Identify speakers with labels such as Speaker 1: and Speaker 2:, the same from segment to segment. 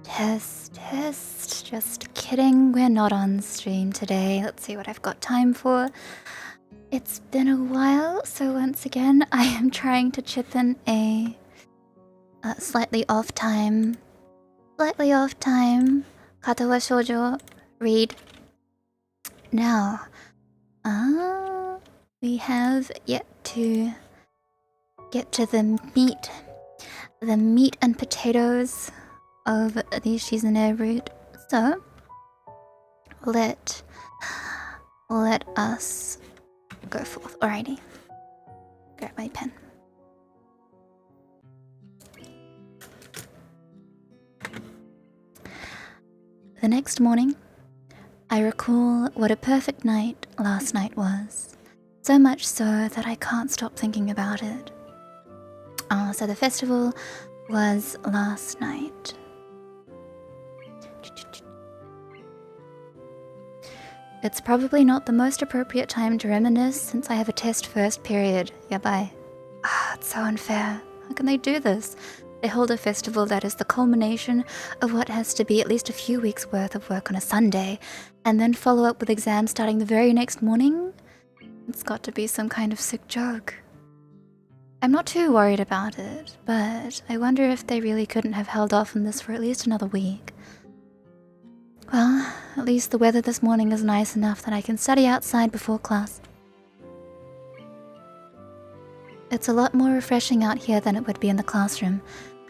Speaker 1: Test. Just kidding. We're not on stream today. Let's see what I've got time for. It's been a while, so once again, I am trying to chip in a slightly off time. Katawa Shoujo read. Now, we have yet to get to the meat and potatoes of the Shizune root. So, let us go forth. Alrighty. Grab my pen. The next morning, I recall what a perfect night last night was. So much so that I can't stop thinking about it. So the festival was last night. It's probably not the most appropriate time to reminisce since I have a test first period. Yabai. It's so unfair. How can they do this? They hold a festival that is the culmination of what has to be at least a few weeks' worth of work on a Sunday, and then follow up with exams starting the very next morning? It's got to be some kind of sick joke. I'm not too worried about it, but I wonder if they really couldn't have held off on this for at least another week. Well, at least the weather this morning is nice enough that I can study outside before class. It's a lot more refreshing out here than it would be in the classroom,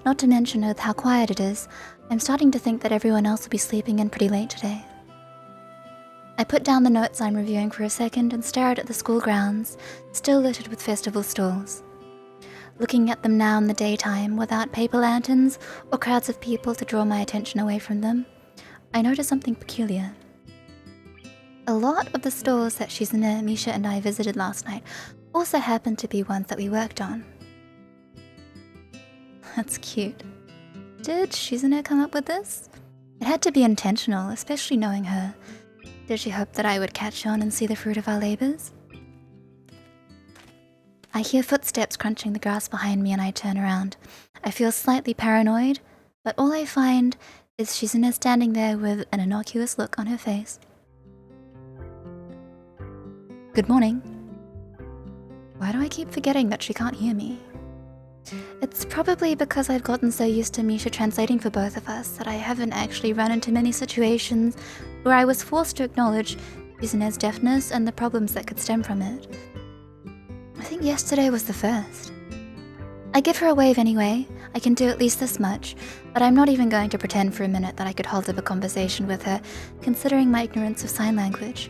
Speaker 1: not to mention with how quiet it is. I'm starting to think that everyone else will be sleeping in pretty late today. I put down the notes I'm reviewing for a second and stare out at the school grounds, still littered with festival stalls. Looking at them now in the daytime, without paper lanterns or crowds of people to draw my attention away from them, I noticed something peculiar. A lot of the stalls that Shizune, Misha, and I visited last night also happened to be ones that we worked on. That's cute. Did Shizune come up with this? It had to be intentional, especially knowing her. Did she hope that I would catch on and see the fruit of our labors? I hear footsteps crunching the grass behind me and I turn around. I feel slightly paranoid, but all I find is Shizune standing there with an innocuous look on her face. Good morning. Why do I keep forgetting that she can't hear me? It's probably because I've gotten so used to Misha translating for both of us that I haven't actually run into many situations where I was forced to acknowledge Shizune's deafness and the problems that could stem from it. I think yesterday was the first. I give her a wave anyway. I can do at least this much, but I'm not even going to pretend for a minute that I could hold up a conversation with her, considering my ignorance of sign language.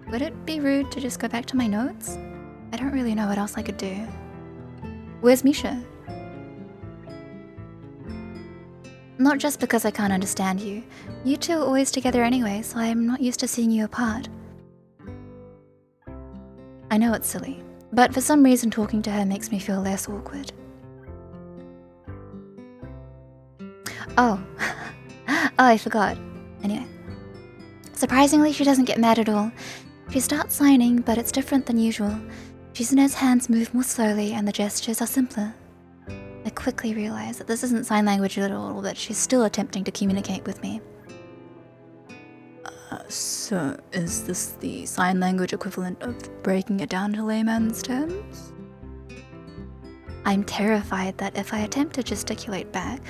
Speaker 1: Would it be rude to just go back to my notes? I don't really know what else I could do. Where's Misha? Not just because I can't understand you. You two are always together anyway, so I'm not used to seeing you apart. I know it's silly, but for some reason talking to her makes me feel less awkward. Oh, I forgot. Anyway. Surprisingly, she doesn't get mad at all. She starts signing, but it's different than usual. Shizune's hands move more slowly and the gestures are simpler. I quickly realize that this isn't sign language at all, but she's still attempting to communicate with me. So is this the sign language equivalent of breaking it down to layman's terms? I'm terrified that if I attempt to gesticulate back,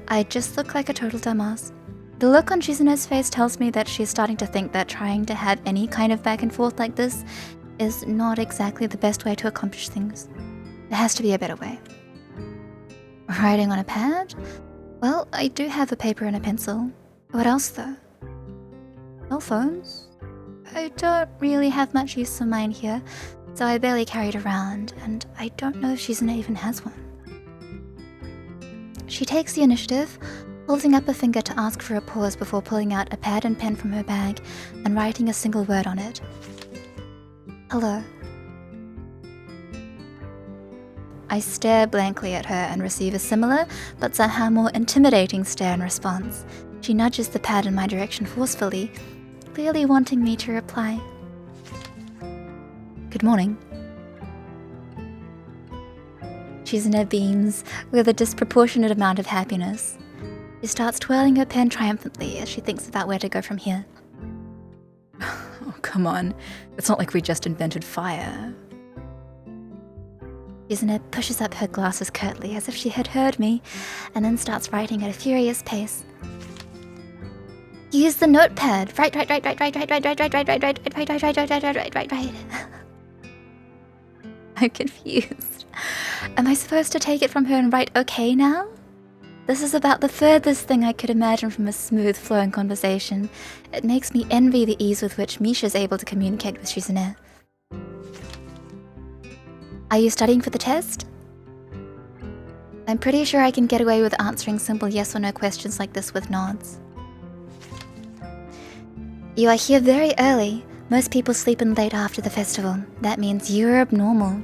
Speaker 1: I just look like a total dumbass. The look on Shizune's face tells me that she's starting to think that trying to have any kind of back and forth like this is not exactly the best way to accomplish things. There has to be a better way. Writing on a pad? Well, I do have a paper and a pencil. What else though? Cell phones? I don't really have much use for mine here, so I barely carry it around, and I don't know if Shizune even has one. She takes the initiative, holding up a finger to ask for a pause before pulling out a pad and pen from her bag and writing a single word on it. Hello. I stare blankly at her and receive a similar, but somehow more intimidating stare in response. She nudges the pad in my direction forcefully, clearly wanting me to reply. Good morning. Shizune beams with a disproportionate amount of happiness. She starts twirling her pen triumphantly as she thinks about where to go from here.
Speaker 2: Oh, come on. It's not like we just invented fire.
Speaker 1: Shizune pushes up her glasses curtly as if she had heard me, and then starts writing at a furious pace. Use the notepad. Right. I'm confused. Am I supposed to take it from her and write okay now? This is about the furthest thing I could imagine from a smooth flowing conversation. It makes me envy the ease with which Misha's able to communicate with Shizune. Are you studying for the test? I'm pretty sure I can get away with answering simple yes or no questions like this with nods. You are here very early. Most people sleep in late after the festival. That means you're abnormal.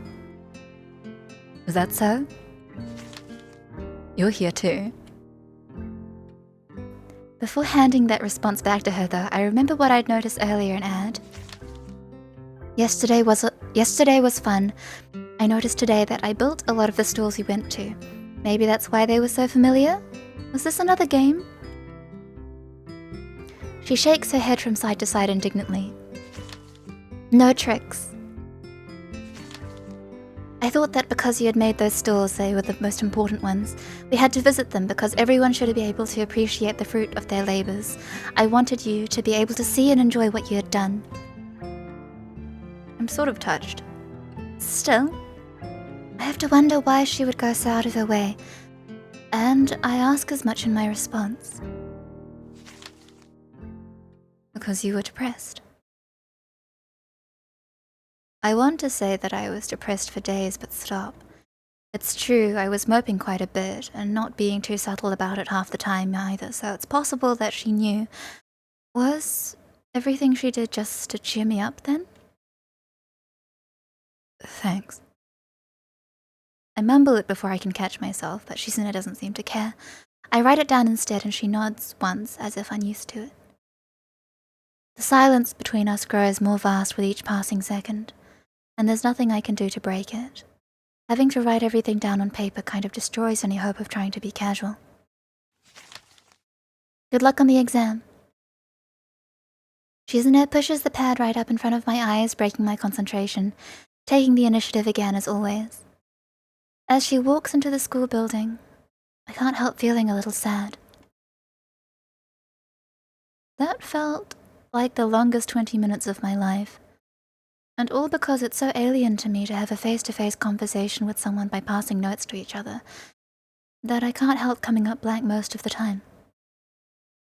Speaker 2: Is that so? You're here too.
Speaker 1: Before handing that response back to her though, I remember what I'd noticed earlier and add. Yesterday was fun. I noticed today that I built a lot of the stores we went to. Maybe that's why they were so familiar? Was this another game? She shakes her head from side to side indignantly. No tricks. I thought that because you had made those stores, they were the most important ones. We had to visit them because everyone should be able to appreciate the fruit of their labors. I wanted you to be able to see and enjoy what you had done.
Speaker 2: I'm sort of touched.
Speaker 1: Still, I have to wonder why she would go so out of her way. And I ask as much in my response.
Speaker 2: Because you were depressed.
Speaker 1: I want to say that I was depressed for days, but stop. It's true, I was moping quite a bit, and not being too subtle about it half the time either, so it's possible that she knew. Was everything she did just to cheer me up then?
Speaker 2: Thanks.
Speaker 1: I mumble it before I can catch myself, but Shizune doesn't seem to care. I write it down instead, and she nods once, as if unused to it. The silence between us grows more vast with each passing second, and there's nothing I can do to break it. Having to write everything down on paper kind of destroys any hope of trying to be casual. Good luck on the exam. Shizune pushes the pad right up in front of my eyes, breaking my concentration, taking the initiative again as always. As she walks into the school building, I can't help feeling a little sad. That felt like the longest 20 minutes of my life. And all because it's so alien to me to have a face-to-face conversation with someone by passing notes to each other, that I can't help coming up blank most of the time.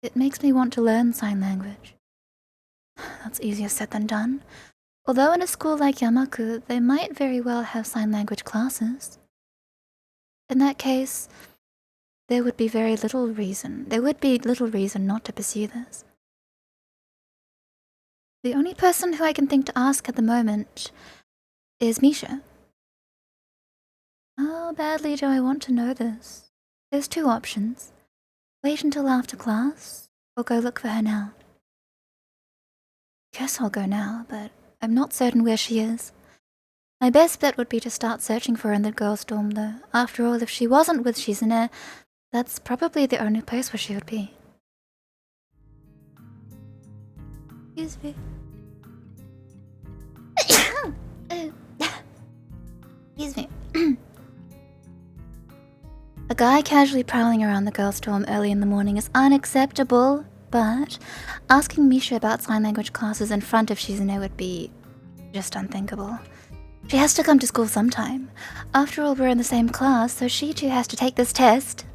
Speaker 1: It makes me want to learn sign language. That's easier said than done. Although in a school like Yamaku, they might very well have sign language classes. In that case, there would be little reason not to pursue this. The only person who I can think to ask at the moment is Misha. How badly do I want to know this? There's two options. Wait until after class, or go look for her now. Guess I'll go now, but I'm not certain where she is. My best bet would be to start searching for her in the girls' dorm, though. After all, if she wasn't with Shizune, that's probably the only place where she would be. Excuse me. Excuse me. A guy casually prowling around the girls' dorm early in the morning is unacceptable, but asking Misha about sign language classes in front of Shizune would be just unthinkable. She has to come to school sometime. After all, we're in the same class, so she too has to take this test.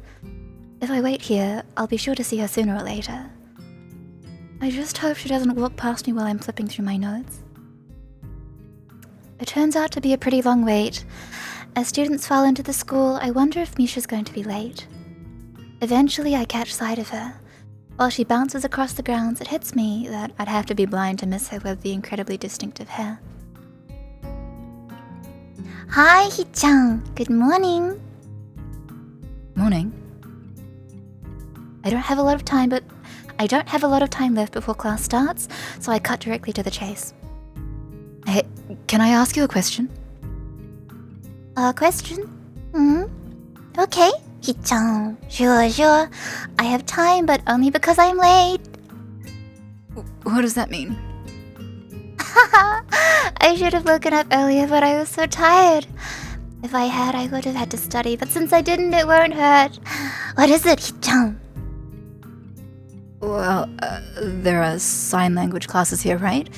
Speaker 1: If I wait here, I'll be sure to see her sooner or later. I just hope she doesn't walk past me while I'm flipping through my notes. It turns out to be a pretty long wait. As students file into the school, I wonder if Misha's going to be late. Eventually, I catch sight of her. While she bounces across the grounds, it hits me that I'd have to be blind to miss her with the incredibly distinctive hair. Hi, Hi-chan. Good morning.
Speaker 2: Morning.
Speaker 1: I don't have a lot of time left before class starts, so I cut directly to the chase.
Speaker 2: Hey, can I ask you a question?
Speaker 1: A question? Okay. Hichan, sure. I have time, but only because I'm late.
Speaker 2: What does that mean?
Speaker 1: I should have woken up earlier, but I was so tired. If I had, I would have had to study, but since I didn't, it won't hurt. What is it, Hichan?
Speaker 2: Well, there are sign language classes here, right?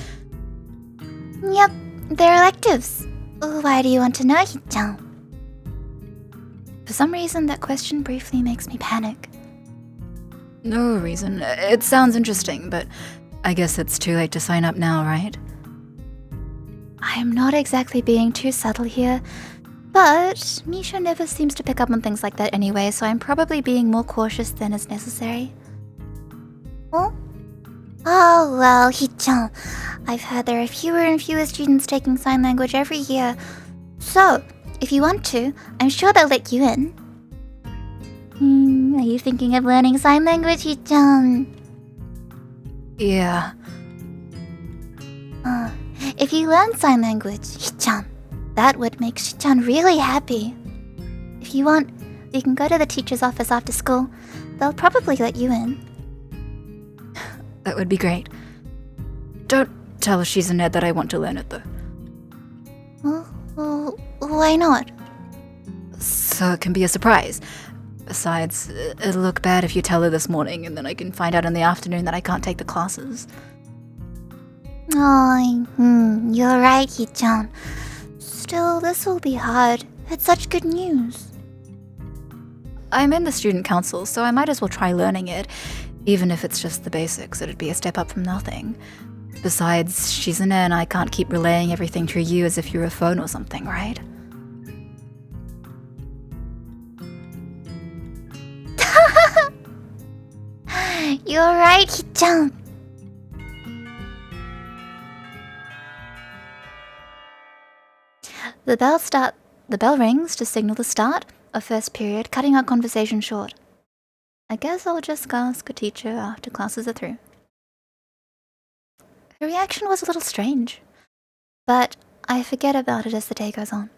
Speaker 1: Yep, they're electives. Why do you want to know, Hichan? For some reason, that question briefly makes me panic.
Speaker 2: No reason. It sounds interesting, but I guess it's too late to sign up now, right?
Speaker 1: I am not exactly being too subtle here, but Misha never seems to pick up on things like that anyway, so I'm probably being more cautious than is necessary. Huh? Oh, well, Hichan, I've heard there are fewer and fewer students taking sign language every year. So, if you want to, I'm sure they'll let you in. Are you thinking of learning sign language, Hichan?
Speaker 2: Yeah.
Speaker 1: If you learn sign language, Hichan, that would make Hichan really happy. If you want, you can go to the teacher's office after school. They'll probably let you in.
Speaker 2: That would be great. Don't tell Shizune that I want to learn it, though.
Speaker 1: Well, why not?
Speaker 2: So it can be a surprise. Besides, it'll look bad if you tell her this morning, and then I can find out in the afternoon that I can't take the classes.
Speaker 1: Oh, you're right, Hichan. Still, this will be hard. It's such good news.
Speaker 2: I'm in the student council, so I might as well try learning it. Even if it's just the basics, it'd be a step up from nothing. Besides, Shizune and I can't keep relaying everything through you as if you're a phone or something, right?
Speaker 1: You're right, Hichan. The bell rings to signal the start of first period, cutting our conversation short. I guess I'll just ask a teacher after classes are through. Her reaction was a little strange, but I forget about it as the day goes on.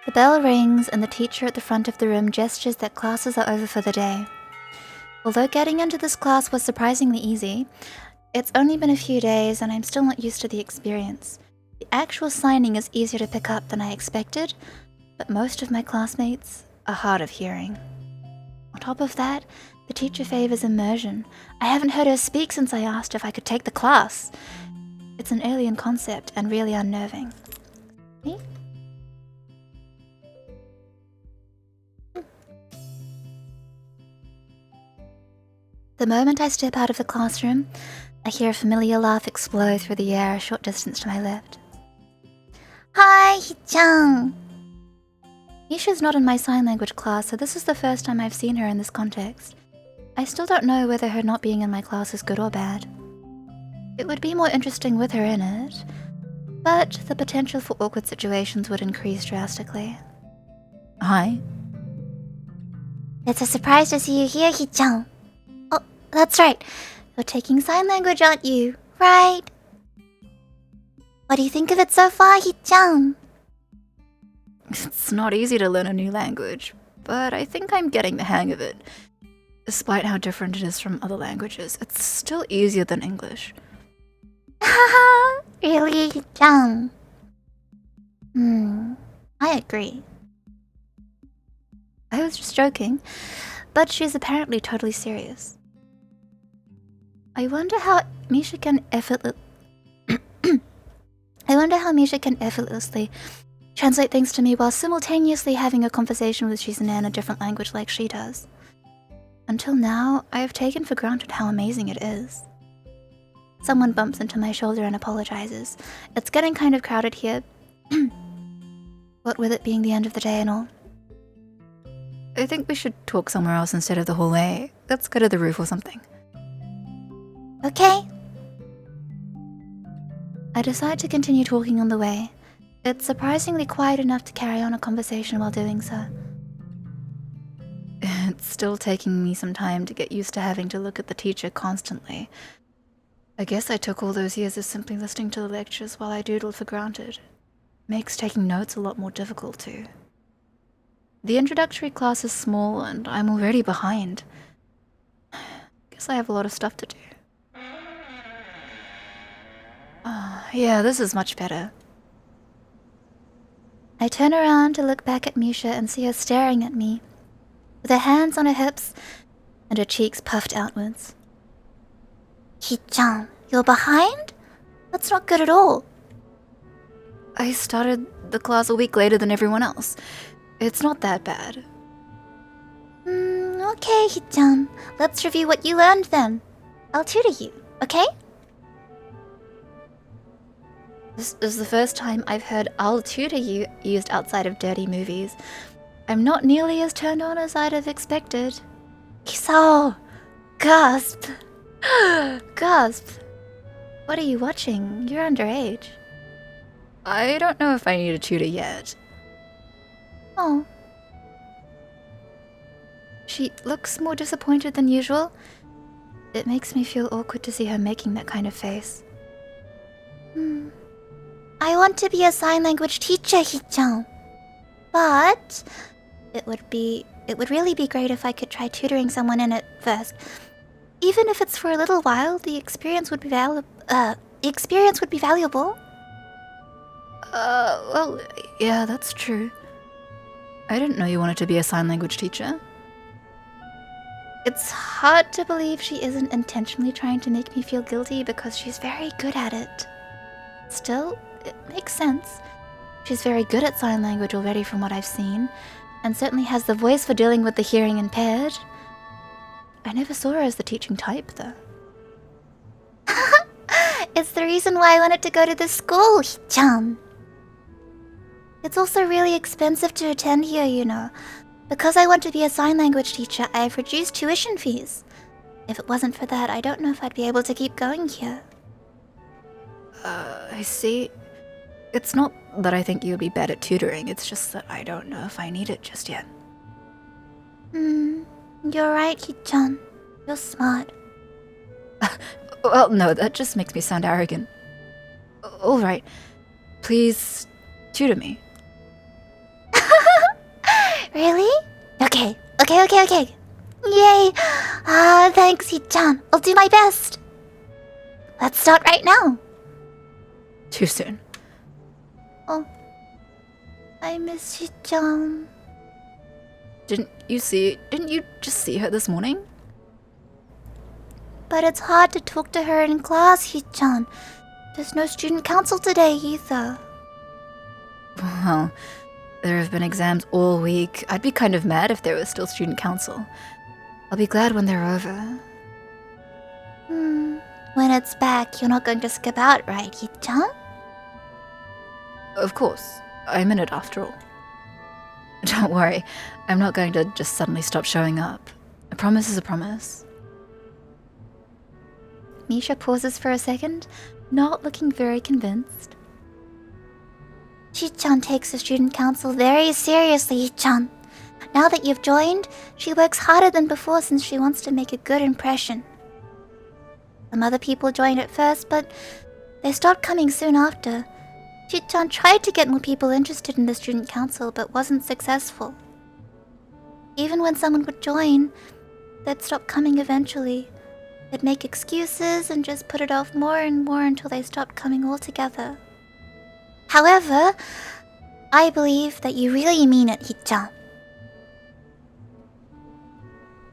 Speaker 1: The bell rings and the teacher at the front of the room gestures that classes are over for the day. Although getting into this class was surprisingly easy, it's only been a few days and I'm still not used to the experience. The actual signing is easier to pick up than I expected, but most of my classmates are hard of hearing. On top of that, the teacher favors immersion. I haven't heard her speak since I asked if I could take the class. It's an alien concept and really unnerving. Me? The moment I step out of the classroom, I hear a familiar laugh explode through the air a short distance to my left. Hi, Hichan! Misha's not in my sign language class, so this is the first time I've seen her in this context. I still don't know whether her not being in my class is good or bad. It would be more interesting with her in it, but the potential for awkward situations would increase drastically.
Speaker 2: Hi.
Speaker 1: It's a surprise to see you here, Hichan. Oh, that's right. You're taking sign language, aren't you? Right? What do you think of it so far, Hichan?
Speaker 2: It's not easy to learn a new language, but I think I'm getting the hang of it. Despite how different it is from other languages, it's still easier than English.
Speaker 1: Haha, really, Hichan? I agree. I was just joking, but she's apparently totally serious. I wonder how Misha can effortlessly translate things to me while simultaneously having a conversation with Shizune in a different language like she does. Until now, I have taken for granted how amazing it is. Someone bumps into my shoulder and apologizes. It's getting kind of crowded here. What with it being the end of the day and all.
Speaker 2: I think we should talk somewhere else instead of the hallway. Let's go to the roof or something.
Speaker 1: Okay. I decide to continue talking on the way. It's surprisingly quiet enough to carry on a conversation while doing so.
Speaker 2: It's still taking me some time to get used to having to look at the teacher constantly. I guess I took all those years of simply listening to the lectures while I doodled for granted. Makes taking notes a lot more difficult too. The introductory class is small and I'm already behind. Guess I have a lot of stuff to do. Yeah, this is much better. I turn around to look back at Misha and see her staring at me, with her hands on her hips and her cheeks puffed outwards. Hee-chan, you're behind? That's not good at all. I started the class a week later than everyone else. It's not that bad. Okay, Hee-chan. Let's review what you learned then. I'll tutor you, okay? This is the first time I've heard "I'll tutor you" used outside of dirty movies. I'm not nearly as turned on as I'd have expected. Kisao! Gasp! Gasp! What are you watching? You're underage. I don't know if I need a tutor yet. Oh. She looks more disappointed than usual. It makes me feel awkward to see her making that kind of face. I want to be a sign language teacher, Hee-chan. But it would really be great if I could try tutoring someone in it first. Even if it's for a little while, the experience would be valuable. Well, yeah, that's true. I didn't know you wanted to be a sign language teacher. It's hard to believe she isn't intentionally trying to make me feel guilty because she's very good at it. Still, it makes sense. She's very good at sign language already from what I've seen, and certainly has the voice for dealing with the hearing impaired. I never saw her as the teaching type, though. It's the reason why I wanted to go to this school, Hee-chan. It's also really expensive to attend here, you know. Because I want to be a sign language teacher, I've reduced tuition fees. If it wasn't for that, I don't know if I'd be able to keep going here. I see. It's not that I think you'd be bad at tutoring, it's just that I don't know if I need it just yet. You're right, Hee-chan. You're smart. Well, no, that just makes me sound arrogant. Alright. Please tutor me. Really? Okay. Yay! Thanks, Hee-chan. I'll do my best. Let's start right now. Too soon. Oh. I miss Hee-chan. Didn't you just see her this morning? But it's hard to talk to her in class, Hee-chan. There's no student council today either. Well, there have been exams all week. I'd be kind of mad if there was still student council. I'll be glad when they're over. When it's back, you're not going to skip out, right, Hee-chan? Of course. I'm in it after all. Don't worry, I'm not going to just suddenly stop showing up. A promise is a promise. Misha pauses for a second, not looking very convinced. Hee-chan takes the student council very seriously, Hee-chan. Now that you've joined, she works harder than before since she wants to make a good impression. Some other people joined at first, but they stopped coming soon after. Hee-chan tried to get more people interested in the student council, but wasn't successful. Even when someone would join, they'd stop coming eventually. They'd make excuses and just put it off more and more until they stopped coming altogether. However, I believe that you really mean it, Hee-chan.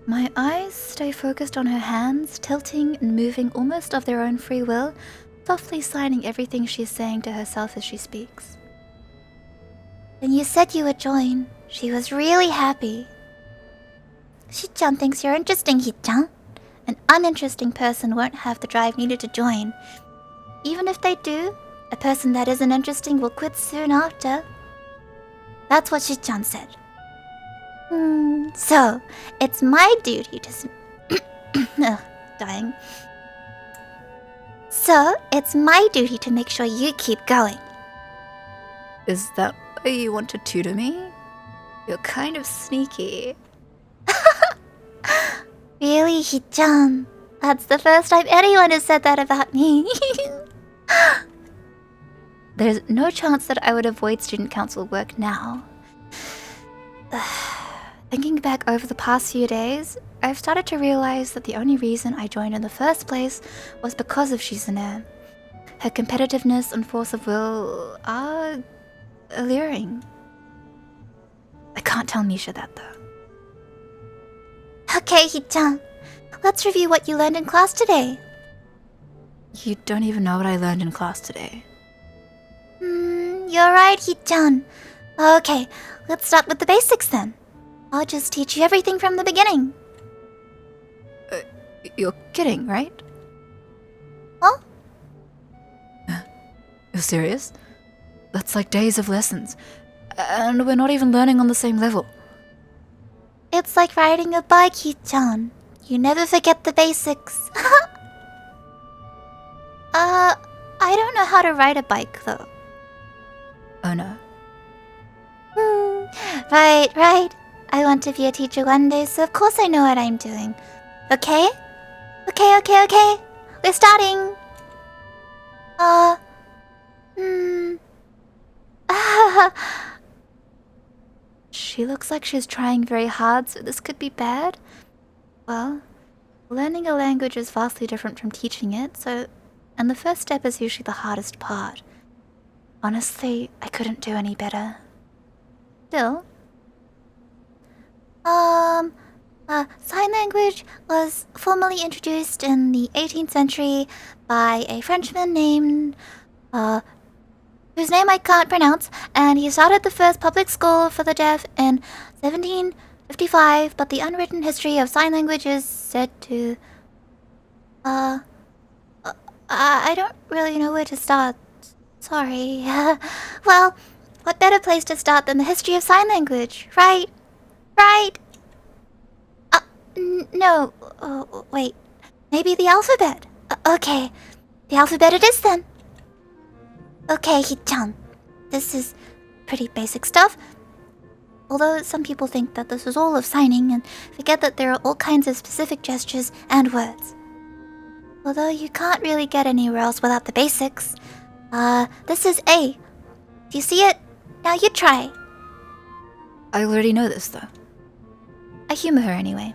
Speaker 2: My eyes stay focused on her hands, tilting and moving almost of their own free will, softly signing everything she's saying to herself as she speaks. When you said you would join, she was really happy. Hee-chan thinks you're interesting, Hee-chan. An uninteresting person won't have the drive needed to join. Even if they do, a person that isn't interesting will quit soon after. That's what Hee-chan said. So, it's my duty to dying. So, it's my duty to make sure you keep going. Is that why you want to tutor me? You're kind of sneaky.
Speaker 1: Really, Hee-chan? That's the first time anyone has said that about me.
Speaker 2: There's no chance that I would avoid student council work now. Thinking back over the past few days, I've started to realize that the only reason I joined in the first place was because of Shizune. Her competitiveness and force of will are alluring. I can't tell Misha that though.
Speaker 1: Okay, Hee-chan. Let's review what you learned in class today.
Speaker 2: You don't even know what I learned in class today.
Speaker 1: You're right, Hee-chan. Okay, let's start with the basics then. I'll just teach you everything from the beginning.
Speaker 2: You're kidding, right?
Speaker 1: Huh?
Speaker 2: You're serious? That's like days of lessons. And we're not even learning on the same level.
Speaker 1: It's like riding a bike, Hee-chan. You never forget the basics. I don't know how to ride a bike though.
Speaker 2: Oh no.
Speaker 1: Right. I want to be a teacher one day, so of course I know what I'm doing. Okay? Okay. We're starting.
Speaker 2: She looks like she's trying very hard, so this could be bad. Well, learning a language is vastly different from teaching it, and the first step is usually the hardest part. Honestly, I couldn't do any better. Still.
Speaker 1: Sign language was formally introduced in the 18th century by a Frenchman named, whose name I can't pronounce, and he started the first public school for the deaf in 1755, but the unwritten history of sign language is said to... I don't really know where to start. Sorry. Well, what better place to start than the history of sign language, right? No. Oh, wait. Maybe the alphabet. Okay. The alphabet it is then. Okay, Hee-chan. This is pretty basic stuff. Although some people think that this is all of signing and forget that there are all kinds of specific gestures and words. Although you can't really get anywhere else without the basics. This is A. Do you see it? Now you try.
Speaker 2: I already know this though. I humor her anyway.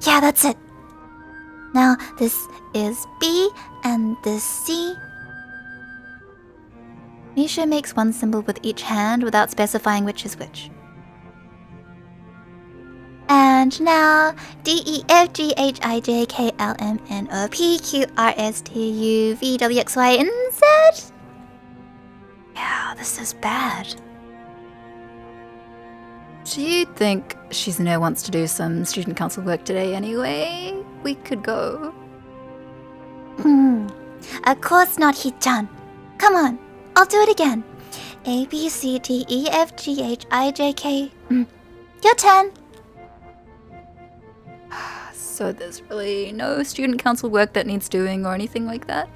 Speaker 1: Yeah, that's it. Now this is B and this C.
Speaker 2: Misha makes one symbol with each hand without specifying which is which.
Speaker 1: And now D, E, F, G, H, I, J, K, L, M, N, O, P, Q, R, S, T, U, V, W, X, Y, and Z.
Speaker 2: Yeah, this is bad. Do you think Shizune wants to do some student council work today anyway? We could go.
Speaker 1: Of course not, Hee-chan. Come on, I'll do it again. A, B, C, D, E, F, G, H, I, J, K. Your turn.
Speaker 2: So there's really no student council work that needs doing or anything like that?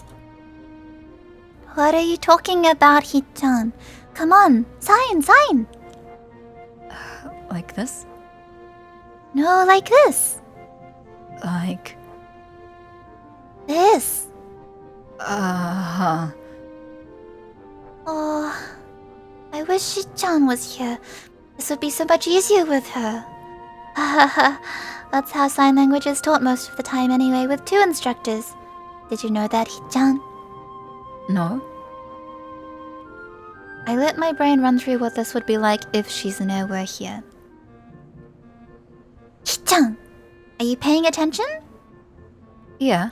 Speaker 1: What are you talking about, Hee-chan? Come on, sign.
Speaker 2: Like this?
Speaker 1: No, like this.
Speaker 2: Like...
Speaker 1: This.
Speaker 2: Uh-huh.
Speaker 1: Oh, I wish Shi-chan was here. This would be so much easier with her. That's how sign language is taught most of the time anyway, with 2 instructors. Did you know that, Hee-chan?
Speaker 2: No.
Speaker 1: I let my brain run through what this would be like if Shizune were here. Hee-chan, are you paying attention?
Speaker 2: Yeah.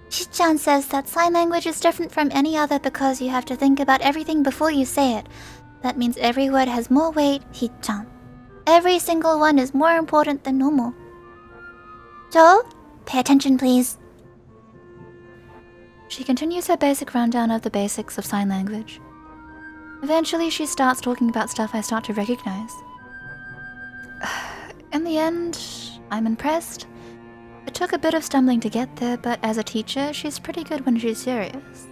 Speaker 1: Shi-chan says that sign language is different from any other because you have to think about everything before you say it. That means every word has more weight, Hee-chan. Every single one is more important than normal. So, pay attention please.
Speaker 2: She continues her basic rundown of the basics of sign language. Eventually, she starts talking about stuff I start to recognize. In the end, I'm impressed. It took a bit of stumbling to get there, but as a teacher, she's pretty good when she's serious.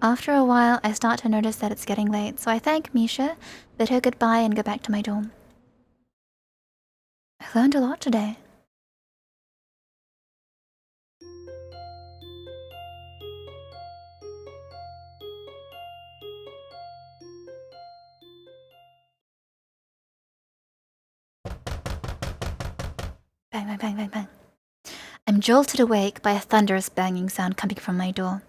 Speaker 2: After a while, I start to notice that it's getting late, so I thank Misha, bid her goodbye, and go back to my dorm. I learned a lot today. Bang, bang, bang, bang, bang. I'm jolted awake by a thunderous banging sound coming from my door.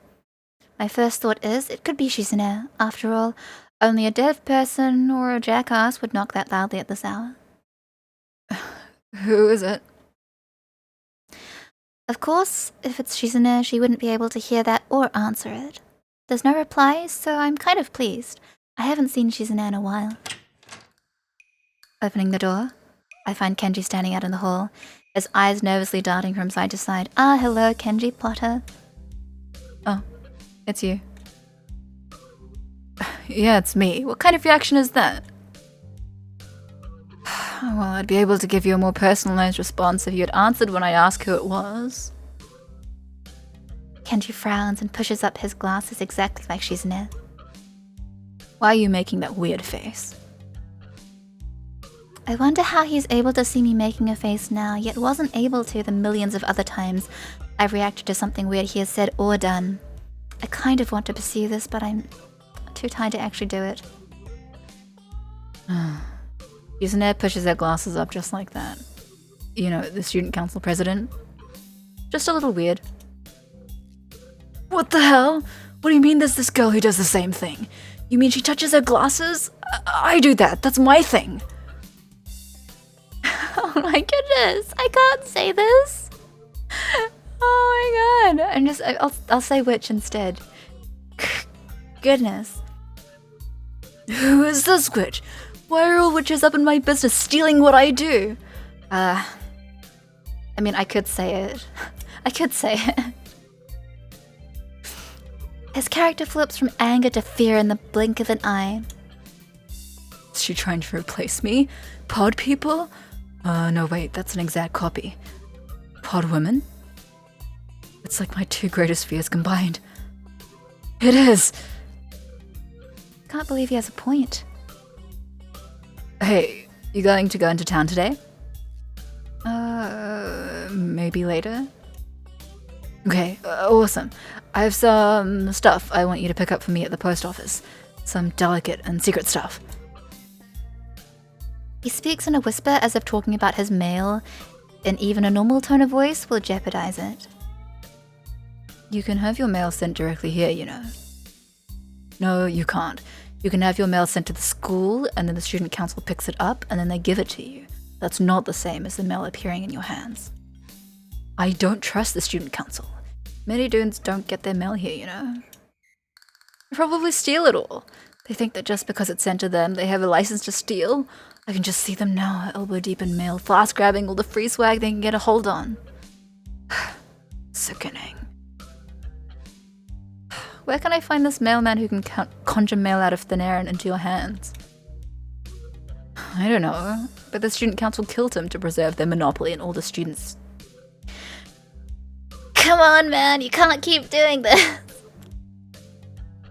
Speaker 2: My first thought is, it could be Shizune. After all, only a deaf person or a jackass would knock that loudly at this hour.
Speaker 1: Who is it?
Speaker 2: Of course, if it's Shizune, she wouldn't be able to hear that or answer it. There's no reply, so I'm kind of pleased. I haven't seen Shizune in a while. Opening the door, I find Kenji standing out in the hall, his eyes nervously darting from side to side. Ah, hello, Kenji Potter.
Speaker 1: Oh, it's you. Yeah, it's me. What kind of reaction is that? Well, I'd be able to give you a more personalized response if you had answered when I asked who it was.
Speaker 2: Kenji frowns and pushes up his glasses exactly like Shizune.
Speaker 1: Why are you making that weird face?
Speaker 2: I wonder how he's able to see me making a face now, yet wasn't able to the millions of other times I've reacted to something weird he has said or done. I kind of want to pursue this, but I'm too tired to actually do it.
Speaker 1: Shizune pushes her glasses up just like that. You know, the student council president. Just a little weird. What the hell? What do you mean there's this girl who does the same thing? You mean she touches her glasses? I do that. That's my thing.
Speaker 2: Oh my goodness, I can't say this. Oh my god. I'll say witch instead. Goodness.
Speaker 1: Who is this witch? Why are all witches up in my business stealing what I do?
Speaker 2: I mean, I could say it. I could say it. His character flips from anger to fear in the blink of an eye.
Speaker 1: Is she trying to replace me? Pod people? No wait, that's an exact copy. Pod women? It's like my two greatest fears combined. It is!
Speaker 2: Can't believe he has a point.
Speaker 1: Hey, you going to go into town today? Maybe later? Okay, awesome. I have some stuff I want you to pick up for me at the post office. Some delicate and secret stuff.
Speaker 2: He speaks in a whisper as if talking about his mail, and even a normal tone of voice will jeopardize it.
Speaker 1: You can have your mail sent directly here, you know. No, you can't. You can have your mail sent to the school, and then the student council picks it up, and then they give it to you. That's not the same as the mail appearing in your hands. I don't trust the student council. Many students don't get their mail here, you know. They probably steal it all. They think that just because it's sent to them, they have a license to steal. I can just see them now, elbow deep in mail, fast grabbing all the free swag they can get a hold on. Sickening. Where can I find this mailman who can conjure mail out of thin air and into your hands? I don't know, but the student council killed him to preserve their monopoly on all the students.
Speaker 2: Come on, man, you can't keep doing this.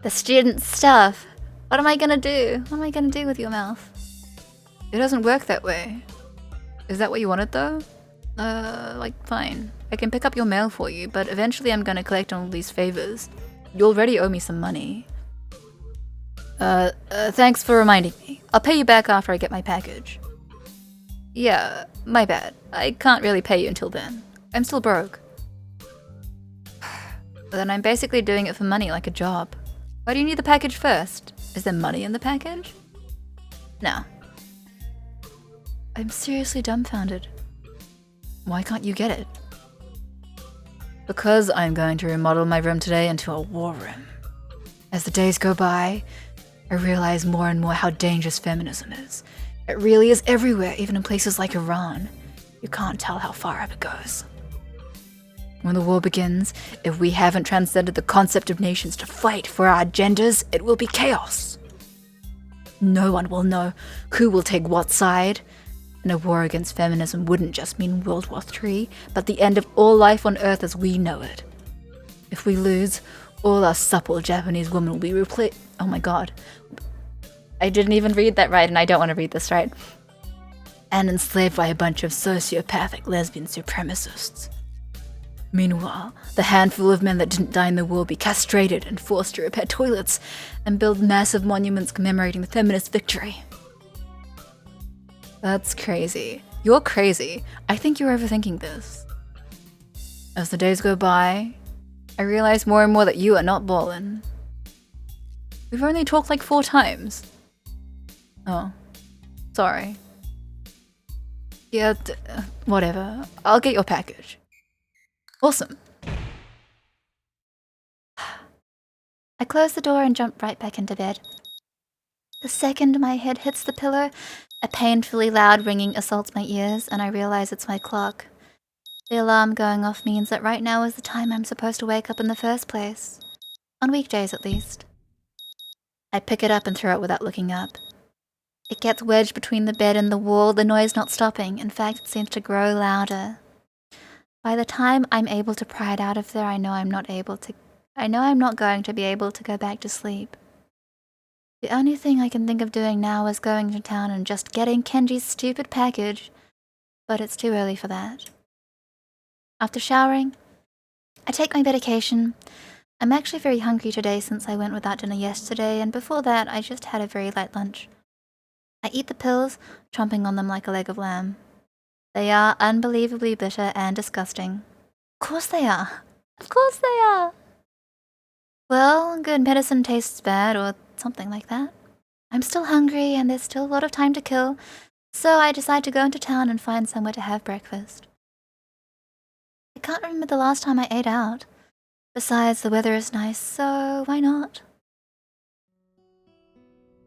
Speaker 2: The student stuff. What am I gonna do? What am I gonna do with your mouth?
Speaker 1: It doesn't work that way. Is that what you wanted, though? Fine. I can pick up your mail for you, but eventually I'm gonna collect on all these favors. You already owe me some money. Thanks for reminding me. I'll pay you back after I get my package. Yeah, my bad. I can't really pay you until then. I'm still broke. Then I'm basically doing it for money, like a job. Why do you need the package first? Is there money in the package? No. I'm seriously dumbfounded. Why can't you get it? Because I'm going to remodel my room today into a war room. As the days go by, I realize more and more how dangerous feminism is. It really is everywhere, even in places like Iran. You can't tell how far up it goes. When the war begins, if we haven't transcended the concept of nations to fight for our agendas, it will be chaos. No one will know who will take what side. And a war against feminism wouldn't just mean World War III, but the end of all life on Earth as we know it. If we lose, all our supple Japanese women will be replaced. Oh my god. I didn't even read that right, and I don't want to read this right.
Speaker 2: and enslaved by a bunch of sociopathic lesbian supremacists. Meanwhile, the handful of men that didn't die in the war be castrated and forced to repair toilets and build massive monuments commemorating the feminist victory. That's crazy. You're crazy. I think you're overthinking this. As the days go by, I realize more and more that you are not ballin'. We've only talked like 4 times. Oh, sorry. Yeah, whatever. I'll get your package. Awesome.
Speaker 1: I close the door and jump right back into bed. The second my head hits the pillow, a painfully loud ringing assaults my ears, and I realize it's my clock. The alarm going off means that right now is the time I'm supposed to wake up in the first place. On weekdays, at least. I pick it up and throw it without looking up. It gets wedged between the bed and the wall, the noise not stopping. In fact, it seems to grow louder. By the time I'm able to pry it out of there, I know I'm not going to be able to go back to sleep. The only thing I can think of doing now is going to town and just getting Kenji's stupid package, but it's too early for that. After showering, I take my medication. I'm actually very hungry today since I went without dinner yesterday, and before that I just had a very light lunch. I eat the pills, chomping on them like a leg of lamb. They are unbelievably bitter and disgusting. Of course they are. Of course they are. Well, good medicine tastes bad, or something like that. I'm still hungry and there's still a lot of time to kill, so I decide to go into town and find somewhere to have breakfast. I can't remember the last time I ate out. Besides, the weather is nice, so why not?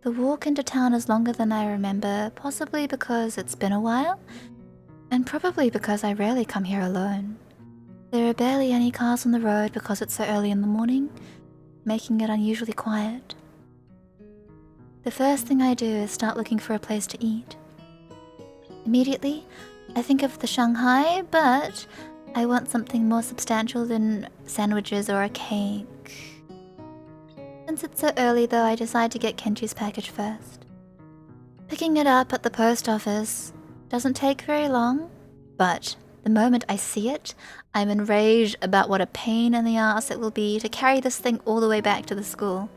Speaker 1: The walk into town is longer than I remember, possibly because it's been a while, and probably because I rarely come here alone. There are barely any cars on the road because it's so early in the morning, making it unusually quiet. The first thing I do is start looking for a place to eat. Immediately, I think of the Shanghai, but I want something more substantial than sandwiches or a cake. Since it's so early though, I decide to get Kenji's package first. Picking it up at the post office doesn't take very long, but the moment I see it, I'm enraged about what a pain in the ass it will be to carry this thing all the way back to the school.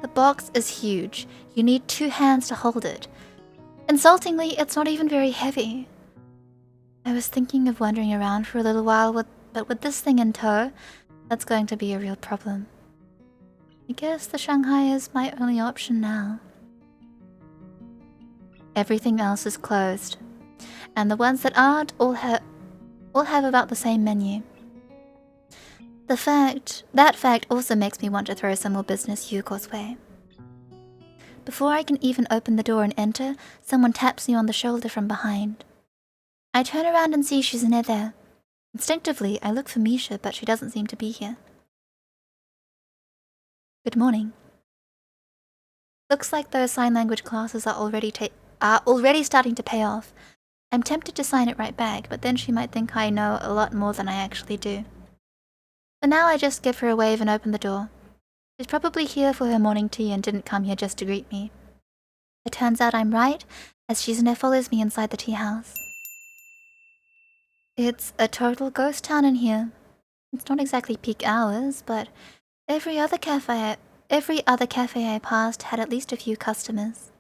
Speaker 1: The box is huge. You need 2 hands to hold it. Insultingly, it's not even very heavy. I was thinking of wandering around for a little while, but with this thing in tow, that's going to be a real problem. I guess the Shanghai is my only option now. Everything else is closed, and the ones that aren't all have about the same menu. That fact also makes me want to throw some more business Yuko's way. Before I can even open the door and enter, someone taps me on the shoulder from behind. I turn around and see Shizune there. Instinctively, I look for Misha, but she doesn't seem to be here. Good morning. Looks like those sign language classes are already starting to pay off. I'm tempted to sign it right back, but then she might think I know a lot more than I actually do. For now, I just give her a wave and open the door. She's probably here for her morning tea and didn't come here just to greet me. It turns out I'm right, as Shizune follows me inside the tea house. It's a total ghost town in here. It's not exactly peak hours, but every other cafe I passed had at least a few customers.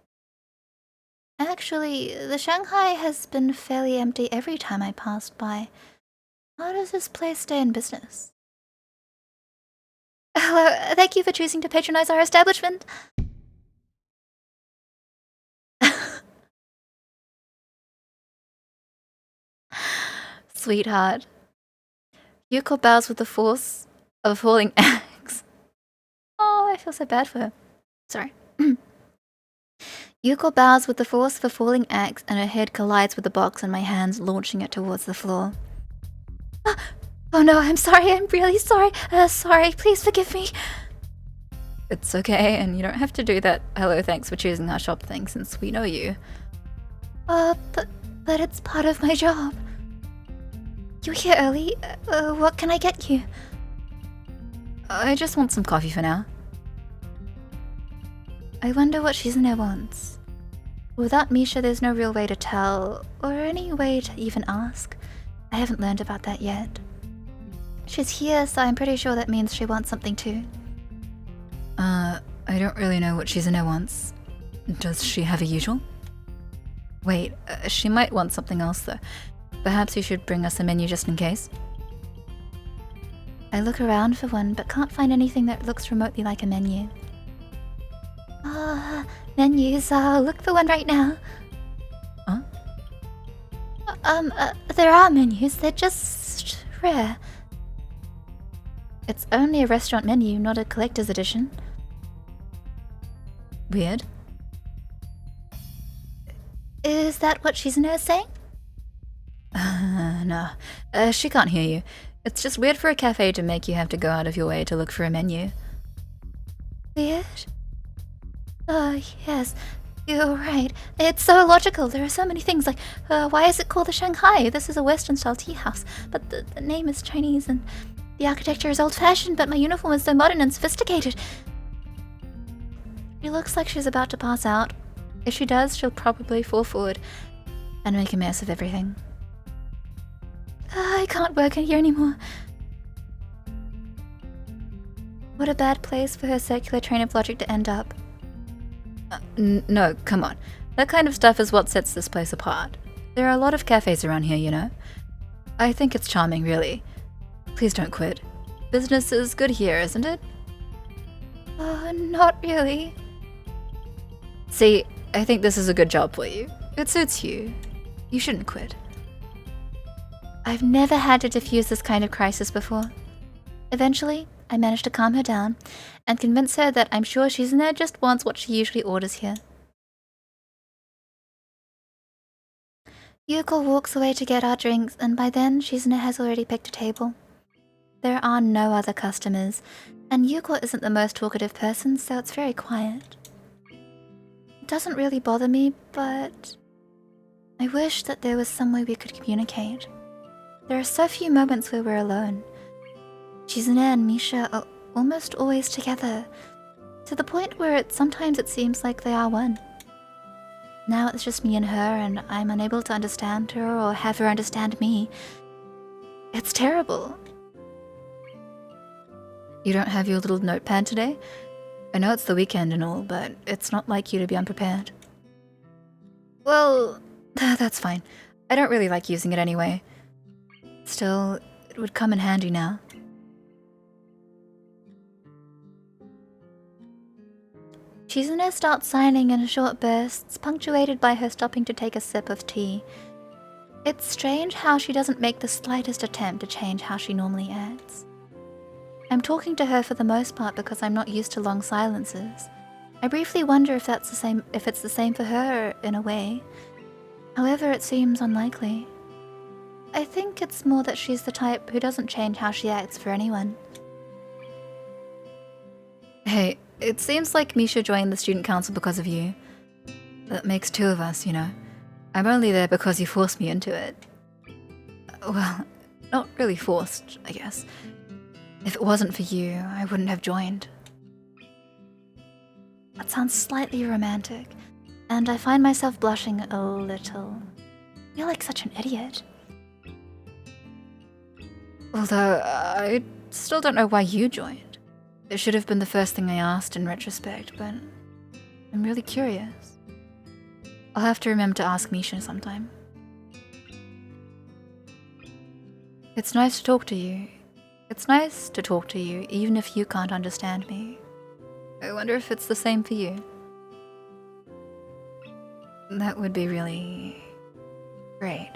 Speaker 1: Actually, the Shanghai has been fairly empty every time I passed by. How does this place stay in business? Hello, thank you for choosing to patronize our establishment. Sweetheart. Yuko bows with the force of a falling axe. Oh, I feel so bad for her. Sorry. Yuko bows with the force of a falling axe, and her head collides with the box in my hands, launching it towards the floor. Oh no, I'm sorry, I'm really sorry. Sorry, please forgive me. It's okay, and you don't have to do that hello thanks for choosing our shop thing since we know you. But it's part of my job. You're here early. What can I get you? I just want some coffee for now. I wonder what Shizune wants.
Speaker 2: Without Misha, there's no real way to tell, or any way to even ask. I haven't learned about that yet. She's here, so I'm pretty sure that means she wants something too.
Speaker 1: I don't really know what Shizune wants. Does she have a usual? Wait, she might want something else though. Perhaps you should bring us a menu just in case.
Speaker 2: I look around for one, but can't find anything that looks remotely like a menu. Menus, look for one right now.
Speaker 1: Huh?
Speaker 2: There are menus, they're just rare. It's only a restaurant menu, not a collector's edition.
Speaker 1: Weird.
Speaker 2: Is that what Shizune is saying?
Speaker 1: No. She can't hear you. It's just weird for a cafe to make you have to go out of your way to look for a menu.
Speaker 2: Weird? Oh, yes. You're right. It's so illogical. There are so many things like, why is it called the Shanghai? This is a Western-style tea house, but the name is Chinese and the architecture is old-fashioned, but my uniform is so modern and sophisticated. She looks like she's about to pass out. If she does, she'll probably fall forward and make a mess of everything. I can't work in here anymore. What a bad place for her circular train of logic to end up.
Speaker 1: No, come on. That kind of stuff is what sets this place apart. There are a lot of cafes around here, you know. I think it's charming, really. Please don't quit. Business is good here, isn't it?
Speaker 2: Not really.
Speaker 1: See, I think this is a good job for you. It suits you. You shouldn't quit.
Speaker 2: I've never had to diffuse this kind of crisis before. Eventually, I managed to calm her down and convince her that I'm sure Shizune just wants what she usually orders here. Yuko walks away to get our drinks, and by then Shizune has already picked a table. There are no other customers, and Yuko isn't the most talkative person, so it's very quiet. It doesn't really bother me, but I wish that there was some way we could communicate. There are so few moments where we're alone. Shizune and Misha are almost always together, to the point where sometimes it seems like they are one. Now it's just me and her, and I'm unable to understand her or have her understand me. It's terrible.
Speaker 1: You don't have your little notepad today? I know it's the weekend and all, but it's not like you to be unprepared. Well, that's fine. I don't really like using it anyway. Still, it would come in handy now.
Speaker 2: Shizune starts signing in short bursts, punctuated by her stopping to take a sip of tea. It's strange how she doesn't make the slightest attempt to change how she normally acts. I'm talking to her for the most part because I'm not used to long silences. I briefly wonder if it's the same for her in a way. However, it seems unlikely. I think it's more that she's the type who doesn't change how she acts for anyone.
Speaker 1: Hey, it seems like Misha joined the student council because of you. That makes two of us, you know. I'm only there because you forced me into it. Well, not really forced, I guess. If it wasn't for you, I wouldn't have joined.
Speaker 2: That sounds slightly romantic, and I find myself blushing a little. I feel like such an idiot.
Speaker 1: Although, I still don't know why you joined. It should have been the first thing I asked in retrospect, but I'm really curious. I'll have to remember to ask Misha sometime. It's nice to talk to you. It's nice to talk to you, even if you can't understand me. I wonder if it's the same for you. That would be really great.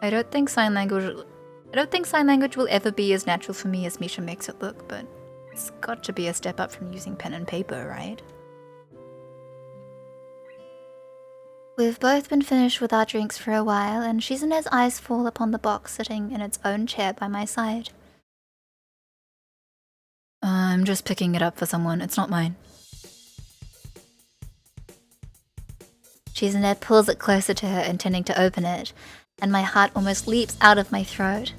Speaker 1: I don't think sign language will ever be as natural for me as Misha makes it look, but it's got to be a step up from using pen and paper, right?
Speaker 2: We've both been finished with our drinks for a while, and Shizune's eyes fall upon the box sitting in its own chair by my side.
Speaker 1: I'm just picking it up for someone, it's not mine.
Speaker 2: Shizune pulls it closer to her, intending to open it, and my heart almost leaps out of my throat.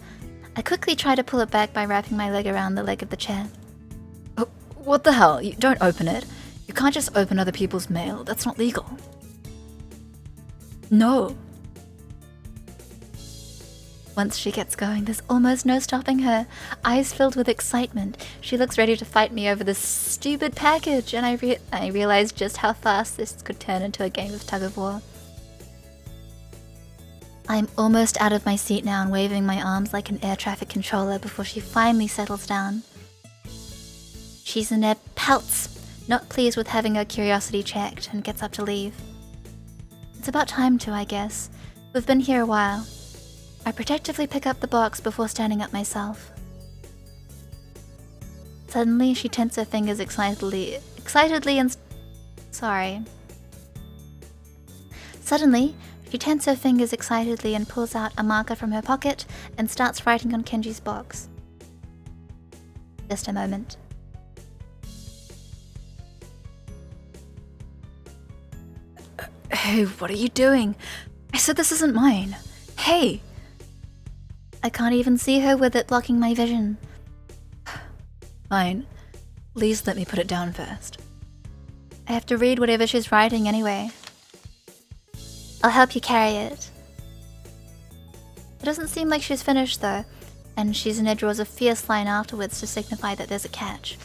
Speaker 2: I quickly try to pull it back by wrapping my leg around the leg of the chair.
Speaker 1: Oh, what the hell? You don't open it.
Speaker 2: You can't just open other people's mail. That's not legal. No. Once she gets going, there's almost no stopping her. Eyes filled with excitement, she looks ready to fight me over this stupid package, and I realize just how fast this could turn into a game of tug-of-war. I'm almost out of my seat now and waving my arms like an air traffic controller before she finally settles down. Shizune pouts, not pleased with having her curiosity checked, and gets up to leave. It's about time to, I guess. We've been here a while. I protectively pick up the box before standing up myself. Suddenly, she tenses her fingers excitedly and... Suddenly, she tenses her fingers excitedly and pulls out a marker from her pocket and starts writing on Kenji's box. Just a moment. Hey, what are you doing? I said this isn't mine. Hey! I can't even see her with it blocking my vision. Fine. Please let me put it down first. I have to read whatever she's writing anyway. I'll help you carry it. It doesn't seem like she's finished though, and Shizune draws a fierce line afterwards to signify that there's a catch.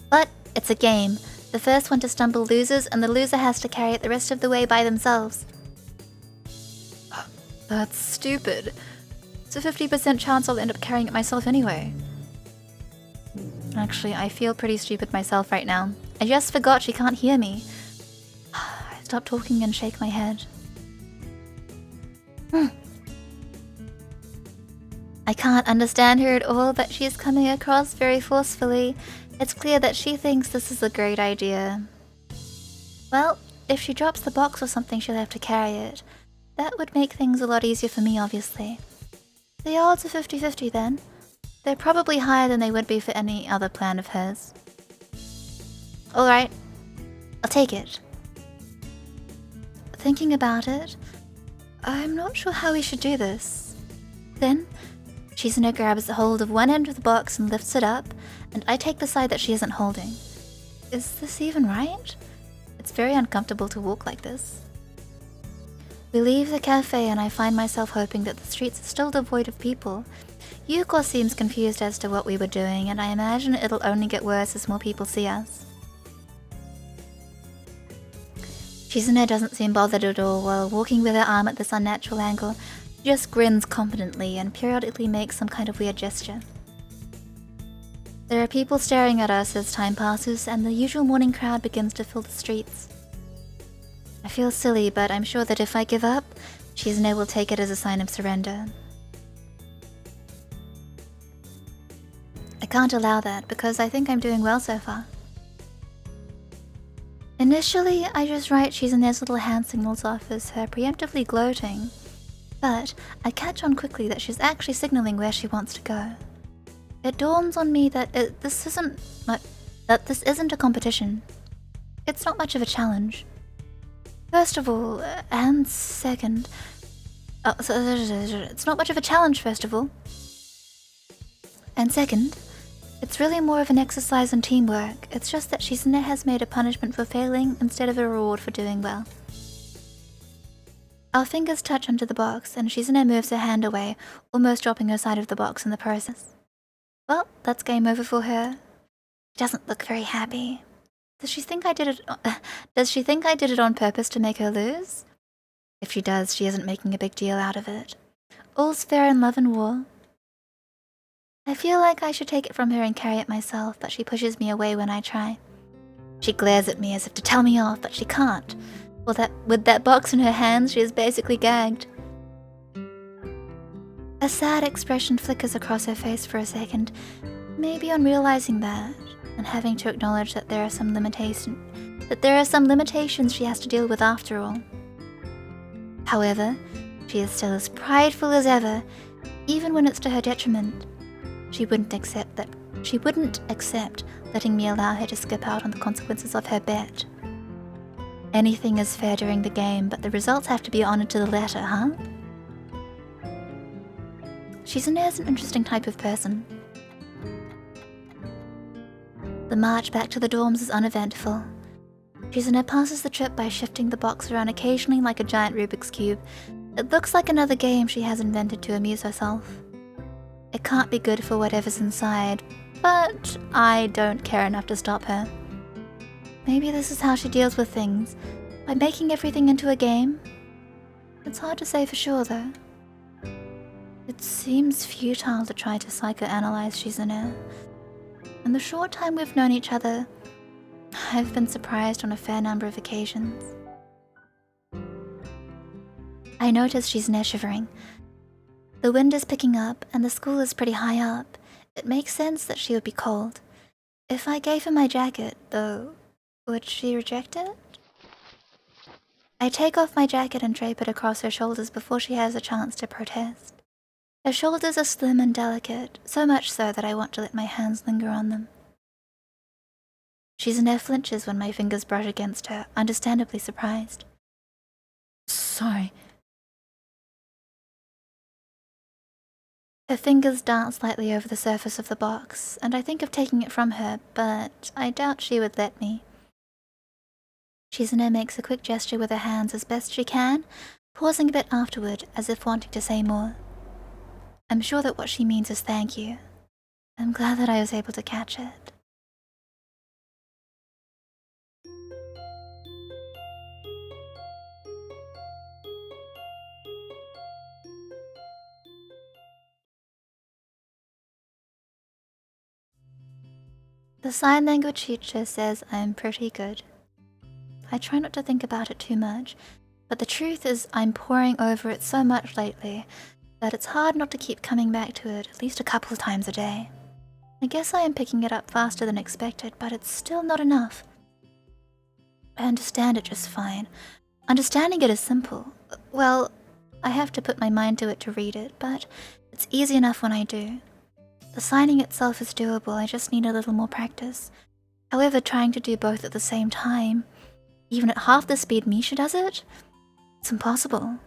Speaker 2: But it's a game. The first one to stumble loses, and the loser has to carry it the rest of the way by themselves. That's stupid. It's a 50% chance I'll end up carrying it myself anyway. Actually, I feel pretty stupid myself right now. I just forgot she can't hear me. I stop talking and shake my head. I can't understand her at all, but she's coming across very forcefully. It's clear that she thinks this is a great idea. Well, if she drops the box or something, she'll have to carry it. That would make things a lot easier for me, obviously. The odds are 50-50 then. They're probably higher than they would be for any other plan of hers. Alright, I'll take it. Thinking about it, I'm not sure how we should do this. Then, Shizune grabs a hold of one end of the box and lifts it up, and I take the side that she isn't holding. Is this even right? It's very uncomfortable to walk like this. We leave the cafe and I find myself hoping that the streets are still devoid of people. Yuko seems confused as to what we were doing, and I imagine it'll only get worse as more people see us. Shizune doesn't seem bothered at all while walking with her arm at this unnatural angle. She just grins confidently and periodically makes some kind of weird gesture. There are people staring at us as time passes, and the usual morning crowd begins to fill the streets. I feel silly, but I'm sure that if I give up, Shizune will take it as a sign of surrender. I can't allow that because I think I'm doing well so far. Initially, I just write Shizune's little hand signals off as her preemptively gloating, but I catch on quickly that she's actually signaling where she wants to go. It dawns on me that this isn't a competition. It's not much of a challenge. First of all, and second... it's not much of a challenge, first of all. And second, it's really more of an exercise in teamwork. It's just that Shizune has made a punishment for failing instead of a reward for doing well. Our fingers touch onto the box, and Shizune moves her hand away, almost dropping her side of the box in the process. Well, that's game over for her. She doesn't look very happy. Does she think I did it on purpose to make her lose? If she does, she isn't making a big deal out of it. All's fair in love and war. I feel like I should take it from her and carry it myself, but she pushes me away when I try. She glares at me as if to tell me off, but she can't. With that box in her hands, she is basically gagged. A sad expression flickers across her face for a second, maybe on realizing that, and having to acknowledge that there are some limitations she has to deal with after all. However, she is still as prideful as ever, even when it's to her detriment. She wouldn't accept letting me allow her to skip out on the consequences of her bet. Anything is fair during the game, but the results have to be honored to the letter, huh? Shizune is an interesting type of person.
Speaker 1: The march back to the dorms is uneventful. Shizune passes the trip by shifting the box around occasionally like a giant Rubik's Cube. It looks like another game she has invented to amuse herself. It can't be good for whatever's inside, but I don't care enough to stop her. Maybe this is how she deals with things, by making everything into a game. It's hard to say for sure, though. It seems futile to try to psychoanalyze Shizune. In the short time we've known each other, I've been surprised on a fair number of occasions. I notice Shizune shivering. The wind is picking up, and the school is pretty high up. It makes sense that she would be cold. If I gave her my jacket, though, would she reject it? I take off my jacket and drape it across her shoulders before she has a chance to protest. Her shoulders are slim and delicate, so much so that I want to let my hands linger on them. Shizune flinches when my fingers brush against her, understandably surprised.
Speaker 2: Sorry.
Speaker 1: Her fingers dance lightly over the surface of the box, and I think of taking it from her, but I doubt she would let me. Shizune makes a quick gesture with her hands as best she can, pausing a bit afterward as if wanting to say more. I'm sure that what she means is thank you. I'm glad that I was able to catch it. The sign language teacher says I'm pretty good. I try not to think about it too much, but the truth is I'm poring over it so much lately that it's hard not to keep coming back to it at least a couple of times a day. I guess I am picking it up faster than expected, but it's still not enough. I understand it just fine. Understanding it is simple. Well, I have to put my mind to it to read it, but it's easy enough when I do. The signing itself is doable, I just need a little more practice. However, trying to do both at the same time, even at half the speed Misha does it, it's impossible.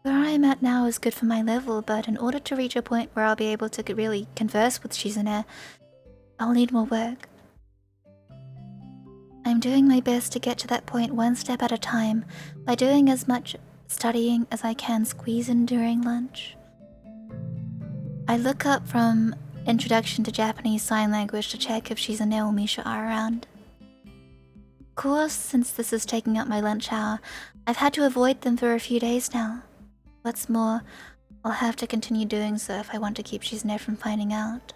Speaker 1: Where I am at now is good for my level, but in order to reach a point where I'll be able to really converse with Shizune, I'll need more work. I'm doing my best to get to that point one step at a time by doing as much studying as I can squeeze in during lunch. I look up from Introduction to Japanese Sign Language to check if Shizune or Misha are around. Of course, since this is taking up my lunch hour, I've had to avoid them for a few days now. What's more, I'll have to continue doing so if I want to keep Shizune from finding out.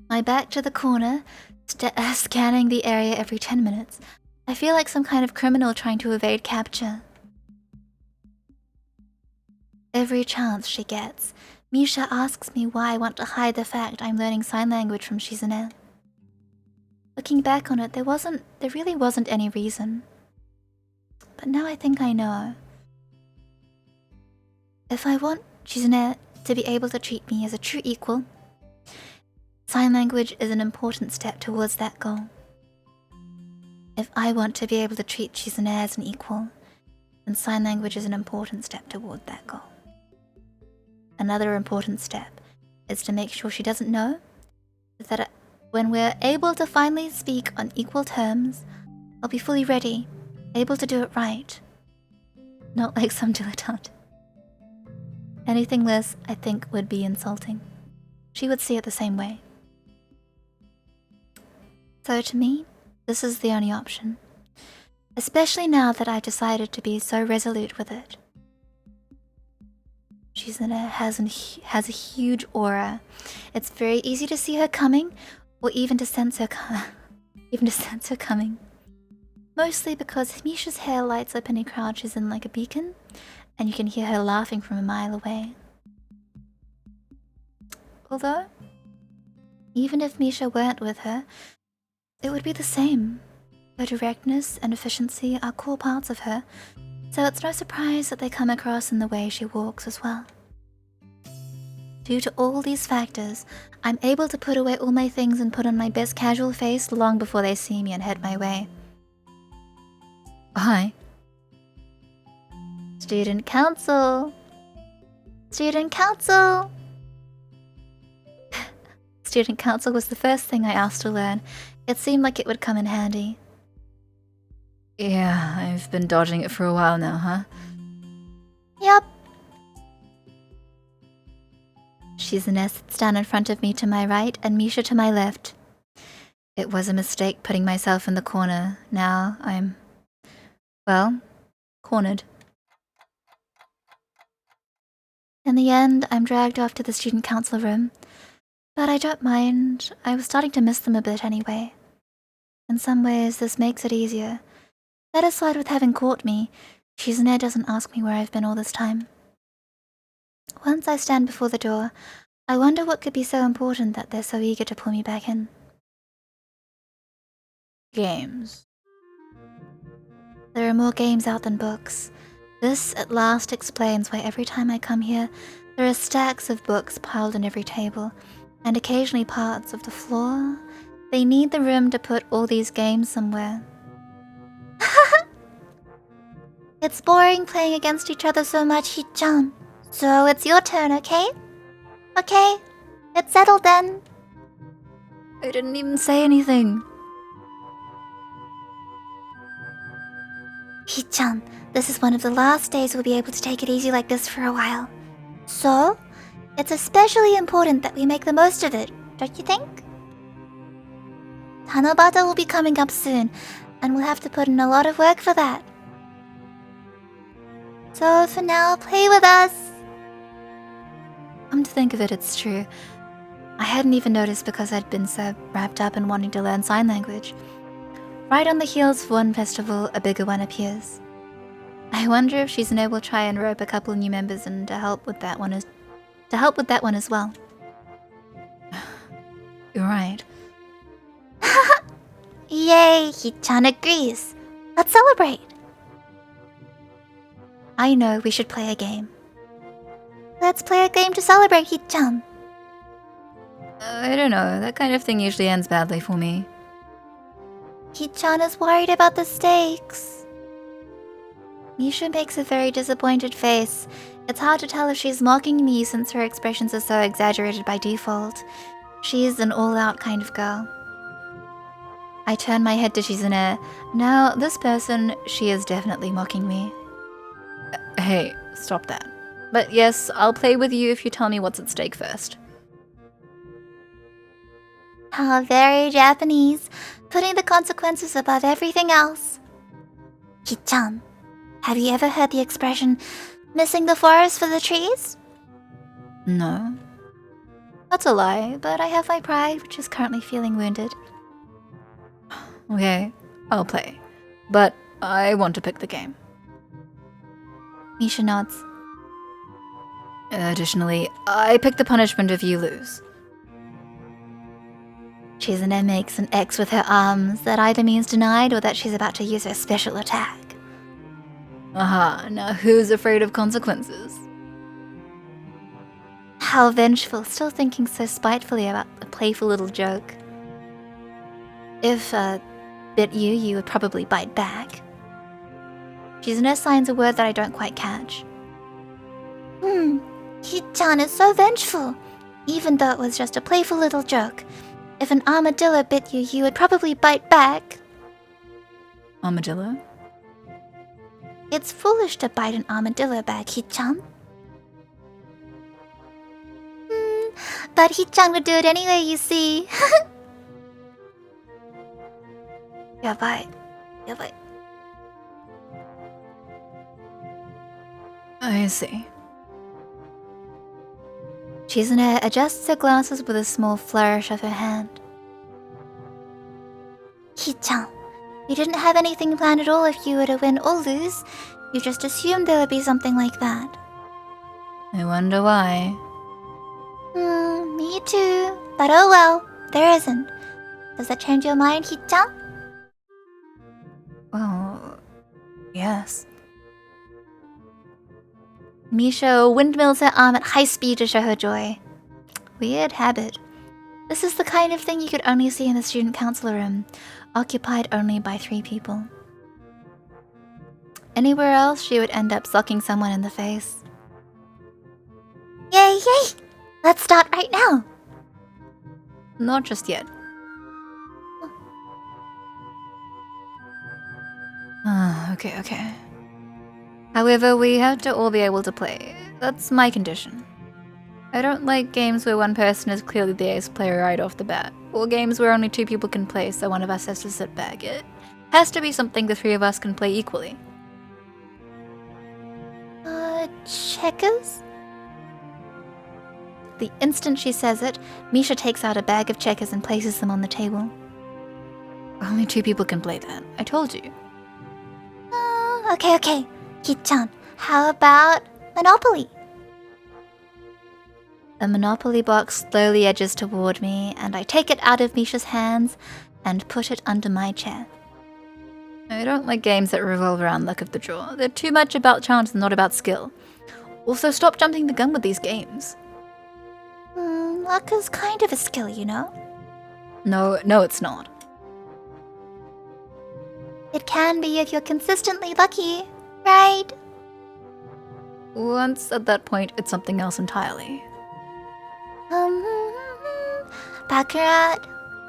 Speaker 1: My back to the corner, scanning the area every 10 minutes. I feel like some kind of criminal trying to evade capture. Every chance she gets, Misha asks me why I want to hide the fact I'm learning sign language from Shizune. Looking back on it, there really wasn't any reason. But now I think I know. If I want Shizune to be able to treat me as a true equal, sign language is an important step towards that goal. If I want to be able to treat Shizune as an equal, then sign language is an important step toward that goal. Another important step is to make sure she doesn't know that when we're able to finally speak on equal terms, I'll be fully ready, able to do it right. Not like some dilettante. Anything less, I think, would be insulting. She would see it the same way. So to me, this is the only option. Especially now that I've decided to be so resolute with it. Shizune has a huge aura. It's very easy to see her coming, or even to sense her coming. Mostly because Misha's hair lights up any crowd she's in like a beacon, and you can hear her laughing from a mile away. Although, even if Misha weren't with her, it would be the same. Her directness and efficiency are core parts of her, so it's no surprise that they come across in the way she walks as well. Due to all these factors, I'm able to put away all my things and put on my best casual face long before they see me and head my way.
Speaker 2: Hi.
Speaker 1: Student Council! Student Council! student council was the first thing I asked to learn. It seemed like it would come in handy.
Speaker 2: Yeah, I've been dodging it for a while now, huh?
Speaker 1: Yep. Shizune sits down in front of me to my right and Misha to my left. It was a mistake putting myself in the corner. Now I'm, well, cornered. In the end, I'm dragged off to the student council room. But I don't mind. I was starting to miss them a bit anyway. In some ways, this makes it easier. Satisfied with having caught me, Shizune doesn't ask me where I've been all this time. Once I stand before the door, I wonder what could be so important that they're so eager to pull me back in.
Speaker 2: Games.
Speaker 1: There are more games out than books. This, at last, explains why every time I come here, there are stacks of books piled on every table, and occasionally parts of the floor. They need the room to put all these games somewhere. It's boring playing against each other so much, Hichan. So it's your turn, okay? Okay, it's settled then.
Speaker 2: I didn't even say anything.
Speaker 1: Hichan, this is one of the last days we'll be able to take it easy like this for a while. So, it's especially important that we make the most of it, don't you think? Tanobata will be coming up soon, and we'll have to put in a lot of work for that. So for now, play with us! Come to think of it, it's true. I hadn't even noticed because I'd been so wrapped up in wanting to learn sign language. Right on the heels of one festival, a bigger one appears. I wonder if Shizune will try and rope a couple new members in to help with that one as well.
Speaker 2: You're right.
Speaker 1: Yay, Hichan agrees. Let's celebrate. I know we should play a game. Let's play a game to celebrate, Hichan.
Speaker 2: I don't know, that kind of thing usually ends badly for me.
Speaker 1: Hichan is worried about the stakes. Misha makes a very disappointed face. It's hard to tell if she's mocking me since her expressions are so exaggerated by default. She's an all-out kind of girl. I turn my head to Shizune. Now, this person, she is definitely mocking me.
Speaker 2: Hey, stop that. But yes, I'll play with you if you tell me what's at stake first.
Speaker 1: How very Japanese, putting the consequences above everything else. Hichan, have you ever heard the expression, missing the forest for the trees?
Speaker 2: No.
Speaker 1: That's a lie, but I have my pride, which is currently feeling wounded.
Speaker 2: Okay, I'll play. But I want to pick the game.
Speaker 1: Misha nods.
Speaker 2: Additionally, I pick the punishment if you lose.
Speaker 1: Shizune makes an X with her arms that either means denied or that she's about to use her special attack.
Speaker 2: Aha, now who's afraid of consequences?
Speaker 1: How vengeful, still thinking so spitefully about a playful little joke. If bit you, you would probably bite back. Shizune signs a word that I don't quite catch. Hichan is so vengeful, even though it was just a playful little joke. If an armadillo bit you, you would probably bite back.
Speaker 2: Armadillo?
Speaker 1: It's foolish to bite an armadillo back, Hichan. But Hichan would do it anyway, you see. Yabai. Yabai.
Speaker 2: I see.
Speaker 1: Shizune adjusts her glasses with a small flourish of her hand. Hichan, you didn't have anything planned at all if you were to win or lose. You just assumed there would be something like that.
Speaker 2: I wonder why.
Speaker 1: Me too. But oh well, there isn't. Does that change your mind, Hichan?
Speaker 2: Well, yes.
Speaker 1: Misha windmills her arm at high speed to show her joy. Weird habit. This is the kind of thing you could only see in the student council room, occupied only by 3 people. Anywhere else, she would end up sucking someone in the face. Yay, yay! Let's start right now!
Speaker 2: Not just yet. Okay. However, we have to all be able to play. That's my condition. I don't like games where one person is clearly the ace player right off the bat, or games where only 2 people can play so one of us has to sit back. It has to be something the 3 of us can play equally.
Speaker 1: Checkers? The instant she says it, Misha takes out a bag of checkers and places them on the table.
Speaker 2: Only 2 people can play that. I told you.
Speaker 1: Okay. Ki-chan, how about Monopoly? The Monopoly box slowly edges toward me, and I take it out of Misha's hands and put it under my chair.
Speaker 2: I don't like games that revolve around luck of the draw. They're too much about chance and not about skill. Also, stop jumping the gun with these games.
Speaker 1: Luck is kind of a skill, you know?
Speaker 2: No, it's not.
Speaker 1: It can be if you're consistently lucky, right?
Speaker 2: Once at that point, it's something else entirely.
Speaker 1: Baccarat,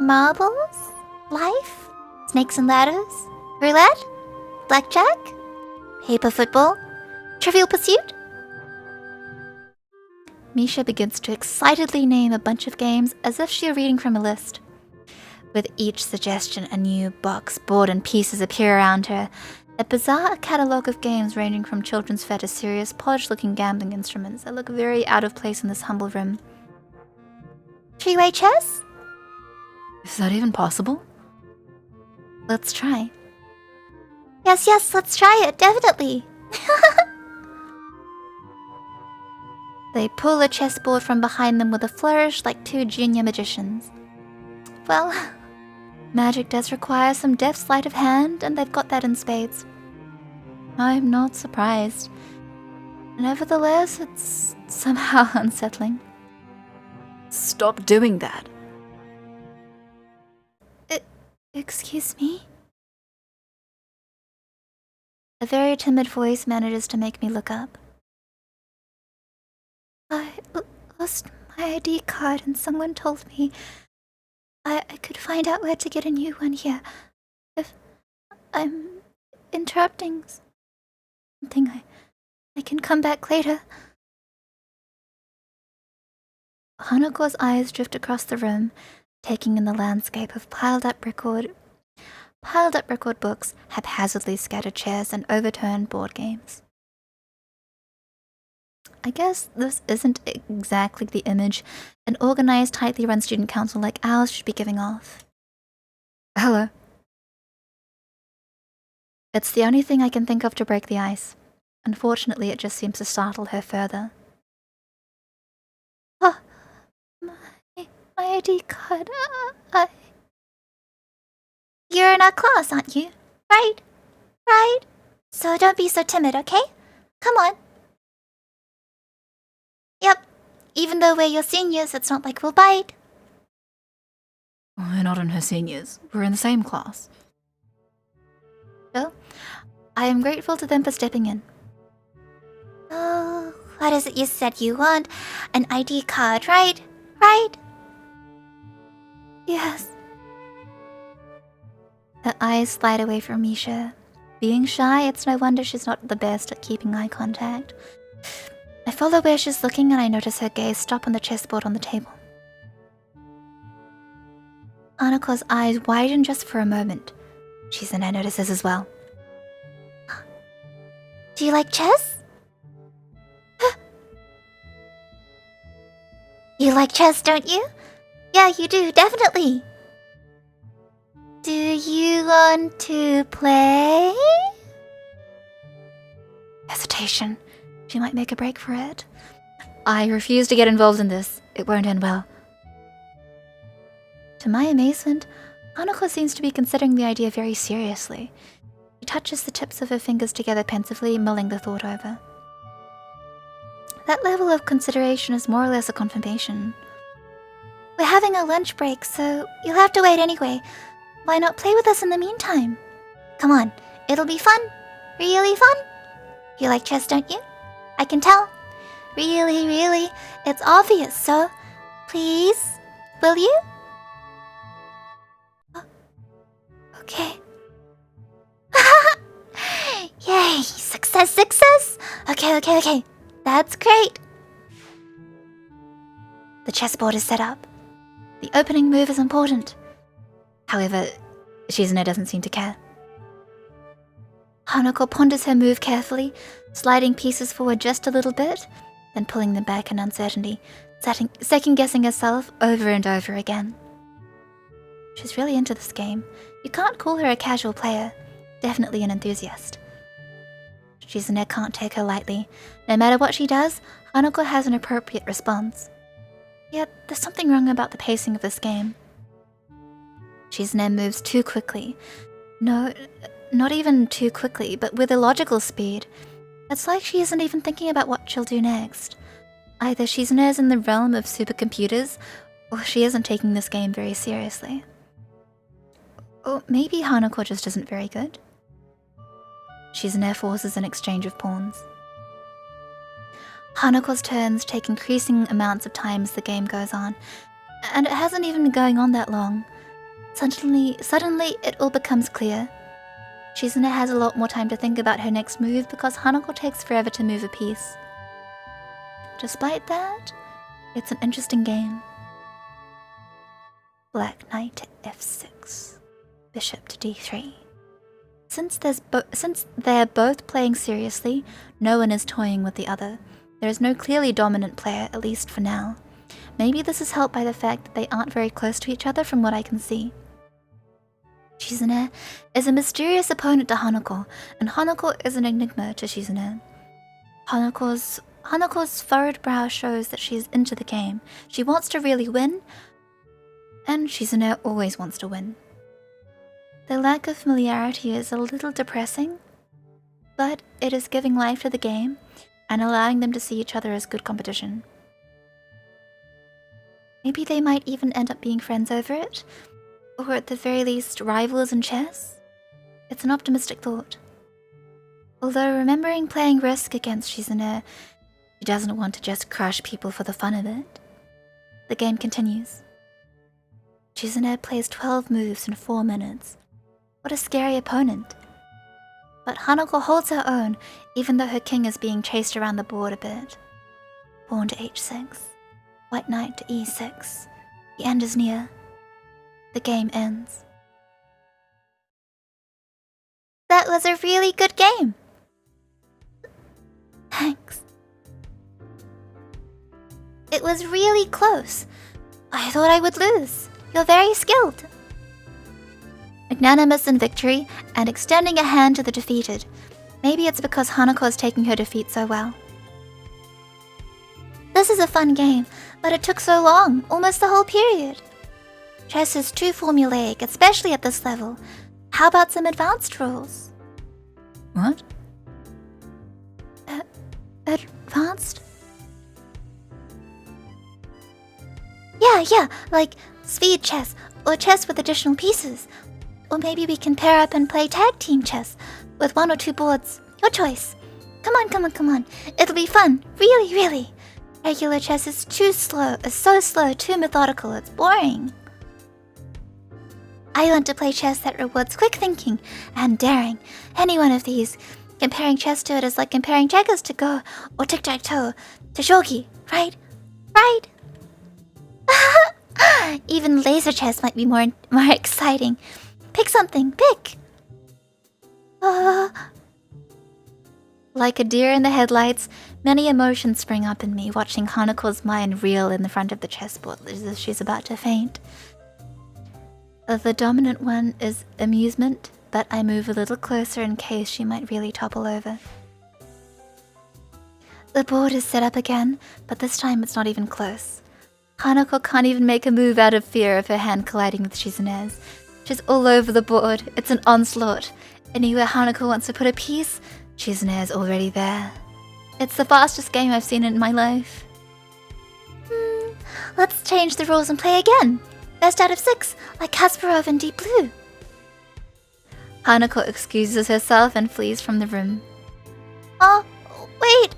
Speaker 1: marbles, life, snakes and ladders, roulette, blackjack, paper football, Trivial Pursuit. Misha begins to excitedly name a bunch of games as if she were reading from a list. With each suggestion, a new box, board, and pieces appear around her. A bizarre catalogue of games ranging from children's fare to serious, polished-looking gambling instruments that look very out of place in this humble room. Three-way chess?
Speaker 2: Is that even possible?
Speaker 1: Let's try. Yes, let's try it, definitely. They pull a chessboard from behind them with a flourish like 2 junior magicians. Well, magic does require some deft sleight of hand, and they've got that in spades. I'm not surprised. Nevertheless, it's somehow unsettling.
Speaker 2: Stop doing that.
Speaker 1: Excuse me? A very timid voice manages to make me look up. I lost my ID card and someone told me I could find out where to get a new one here. If I'm interrupting something, I can come back later. Hanako's eyes drift across the room, taking in the landscape of piled up record books, haphazardly scattered chairs, and overturned board games. I guess this isn't exactly the image an organized, tightly run student council like ours should be giving off.
Speaker 2: Hello.
Speaker 1: It's the only thing I can think of to break the ice. Unfortunately, it just seems to startle her further. Oh, my ID card. You're in our class, aren't you? Right? So don't be so timid, okay? Come on. Yep. Even though we're your seniors, it's not like we'll bite.
Speaker 2: We're not in her seniors. We're in the same class.
Speaker 1: Well, I am grateful to them for stepping in. Oh, what is it you said you want? An ID card, right? Yes. Her eyes slide away from Misha. Being shy, it's no wonder she's not the best at keeping eye contact. I follow where she's looking and I notice her gaze stop on the chessboard on the table. Anako's eyes widen just for a moment. Shizune notices as well. Do you like chess? You like chess, don't you? Yeah, you do, definitely. Do you want to play? Hesitation. She might make a break for it. I refuse to get involved in this. It won't end well. To my amazement, Hanako seems to be considering the idea very seriously. She touches the tips of her fingers together pensively, mulling the thought over. That level of consideration is more or less a confirmation. We're having a lunch break, so you'll have to wait anyway. Why not play with us in the meantime? Come on, it'll be fun. Really fun. You like chess, don't you? I can tell. Really, it's obvious, so please, will you? Okay. Yay! Success, success! Okay. That's great. The chessboard is set up. The opening move is important. However, Shizune doesn't seem to care. Hanako ponders her move carefully, sliding pieces forward just a little bit, then pulling them back in uncertainty, second-guessing herself over and over again. She's really into this game. You can't call her a casual player, definitely an enthusiast. Shizune can't take her lightly. No matter what she does, Hanako has an appropriate response. Yet, there's something wrong about the pacing of this game. Shizune moves too quickly. No, not even too quickly, but with illogical speed. It's like she isn't even thinking about what she'll do next. Either Shizune is in the realm of supercomputers, or she isn't taking this game very seriously. Or maybe Hanako just isn't very good. Shizune forces an exchange of pawns. Hanako's turns take increasing amounts of time as the game goes on, and it hasn't even been going on that long. Suddenly it all becomes clear. Shizune has a lot more time to think about her next move because Hanako takes forever to move a piece. Despite that, it's an interesting game. Black knight to f6, bishop to d3. Since they're both playing seriously, no one is toying with the other. There is no clearly dominant player, at least for now. Maybe this is helped by the fact that they aren't very close to each other from what I can see. Shizune is a mysterious opponent to Hanako, and Hanako is an enigma to Shizune. Hanako's furrowed brow shows that she is into the game. She wants to really win, and Shizune always wants to win. The lack of familiarity is a little depressing, but it is giving life to the game and allowing them to see each other as good competition. Maybe they might even end up being friends over it, or at the very least rivals in chess. It's an optimistic thought. Although remembering playing Risk against Shizune, she doesn't want to just crush people for the fun of it. The game continues. Shizune plays 12 moves in 4 minutes. What a scary opponent. But Hanako holds her own, even though her king is being chased around the board a bit. Pawn to h6, white knight to e6. The end is near. The game ends. That was a really good game. Thanks. It was really close. I thought I would lose. You're very skilled. Magnanimous in victory and extending a hand to the defeated. Maybe it's because Hanako is taking her defeat so well. This is a fun game, but it took so long, almost the whole period. Chess is too formulaic, especially at this level. How about some advanced rules?
Speaker 2: What?
Speaker 1: Advanced? Yeah, like speed chess, or chess with additional pieces. Or maybe we can pair up and play tag team chess, with 1 or 2 boards. Your choice. Come on. It'll be fun, really. Regular chess is so slow, too methodical, it's boring. I want to play chess that rewards quick thinking and daring. Any one of these. Comparing chess to it is like comparing checkers to Go or tic-tac-toe to shogi, right? Even laser chess might be more exciting. Pick something, pick! Like a deer in the headlights, many emotions spring up in me watching Hanako's mind reel in the front of the chessboard as if she's about to faint. The dominant one is amusement, but I move a little closer in case she might really topple over. The board is set up again, but this time it's not even close. Hanako can't even make a move out of fear of her hand colliding with Shizune's. She's all over the board. It's an onslaught. Anywhere Hanako wants to put a piece, Shizune is already there. It's the fastest game I've seen in my life. Let's change the rules and play again. Best out of 6, like Kasparov and Deep Blue. Hanako excuses herself and flees from the room. Wait.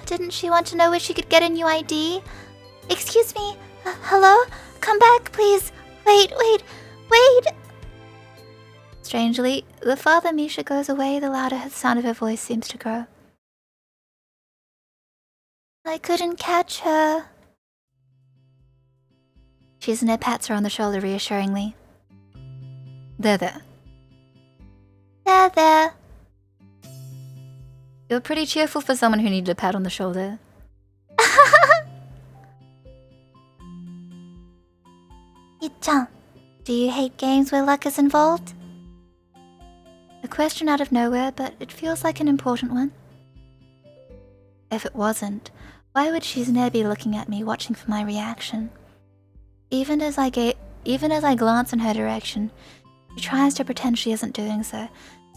Speaker 1: Didn't she want to know where she could get a new ID? Excuse me. Hello? Come back, please. Wait. Wait! Strangely, the farther Misha goes away, the louder the sound of her voice seems to grow. I couldn't catch her. Shizune pats her on the shoulder reassuringly. There. There. You're pretty cheerful for someone who needed a pat on the shoulder. Hee-chan, do you hate games where luck is involved? A question out of nowhere, but it feels like an important one. If it wasn't, why would Shizune be looking at me, watching for my reaction? Even as I glance in her direction, she tries to pretend she isn't doing so,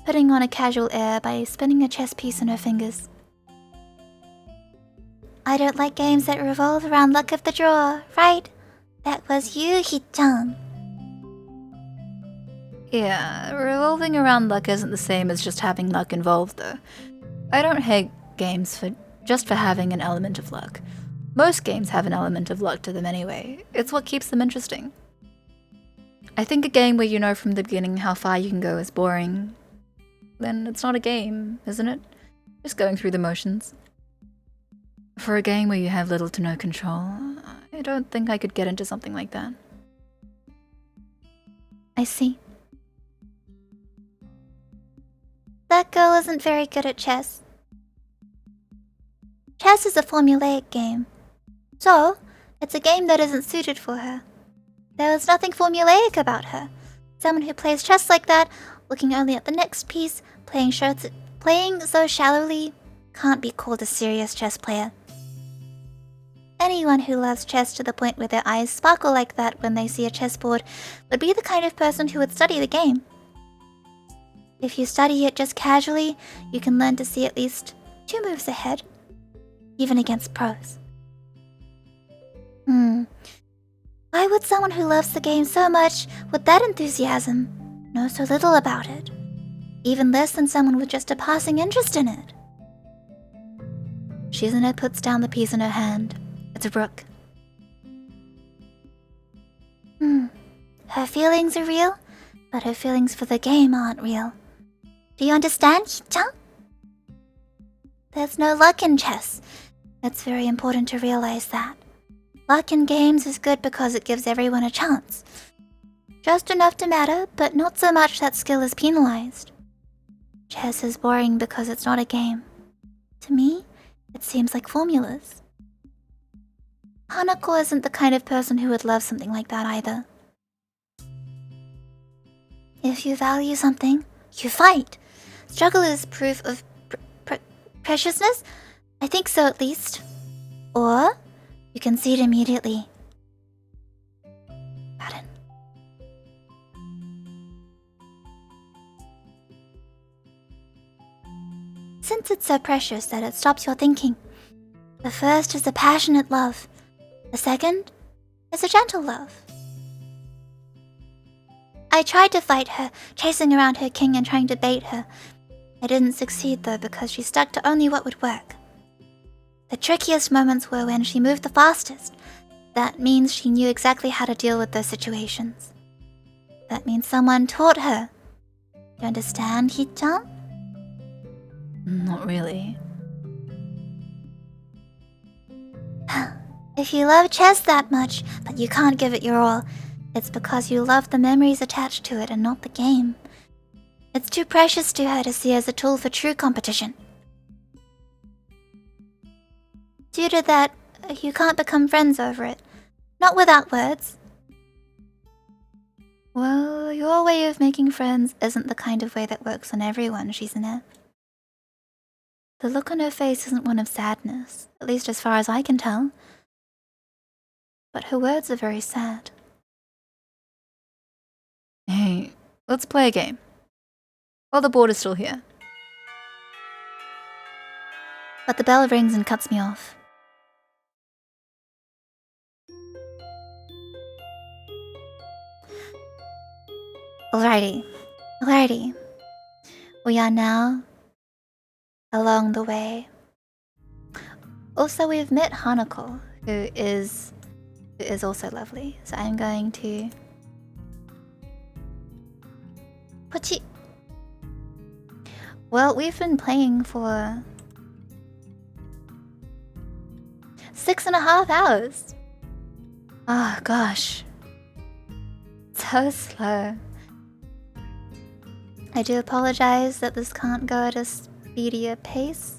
Speaker 1: putting on a casual air by spinning a chess piece in her fingers. I don't like games that revolve around luck of the draw, right? That was you, Hee-chan. Yeah, revolving around luck isn't the same as just having luck involved, though. I don't hate games just for having an element of luck. Most games have an element of luck to them anyway. It's what keeps them interesting. I think a game where you know from the beginning how far you can go is boring. Then it's not a game, isn't it? Just going through the motions. For a game where you have little to no control, I don't think I could get into something like that. I see. That girl isn't very good at chess. Chess is a formulaic game. So, it's a game that isn't suited for her. There was nothing formulaic about her. Someone who plays chess like that, looking only at the next piece, playing so shallowly, can't be called a serious chess player. Anyone who loves chess to the point where their eyes sparkle like that when they see a chessboard would be the kind of person who would study the game. If you study it just casually, you can learn to see at least 2 moves ahead, even against pros. Why would someone who loves the game so much, with that enthusiasm, know so little about it? Even less than someone with just a passing interest in it. Shizune puts down the piece in her hand. It's a rook. Her feelings are real, but her feelings for the game aren't real. Do you understand, Hee-chan? There's no luck in chess. It's very important to realize that. Luck in games is good because it gives everyone a chance. Just enough to matter, but not so much that skill is penalized. Chess is boring because it's not a game. To me, it seems like formulas. Hanako isn't the kind of person who would love something like that either. If you value something, you fight. Struggle is proof of preciousness? I think so, at least. Or you can see it immediately. Pardon. Since it's so precious that it stops your thinking. The first is a passionate love. The second is a gentle love. I tried to fight her, chasing around her king and trying to bait her. I didn't succeed though because she stuck to only what would work. The trickiest moments were when she moved the fastest. That means she knew exactly how to deal with those situations. That means someone taught her. You understand, Hee-chan? Not really. If you love chess that much, but you can't give it your all, it's because you love the memories attached to it and not the game. It's too precious to her to see as a tool for true competition. Due to that, you can't become friends over it. Not without words. Well, your way of making friends isn't the kind of way that works on everyone, Shizune. The look on her face isn't one of sadness, at least as far as I can tell. But her words are very sad. Hey, let's play a game. While the board is still here. But the bell rings and cuts me off. Alrighty. We are now along the way. Also, we've met Hanako, who is also lovely. So I'm going to Pochi. Well, we've been playing for 6.5 hours. Oh gosh. So slow. I do apologize that this can't go at a speedier pace.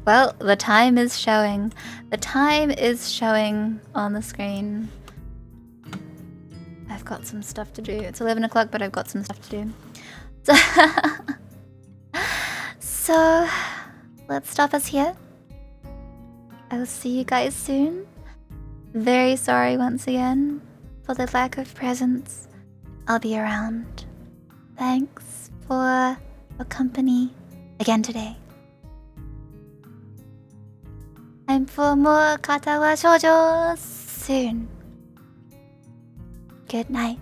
Speaker 1: Well, the time is showing. The time is showing on the screen. I've got some stuff to do. It's 11 o'clock, but I've got some stuff to do. So let's stop us here. I will see you guys soon. Very sorry once again for the lack of presence. I'll be around. Thanks for your company again today. I'm for more Katawa Shoujo soon. Good night.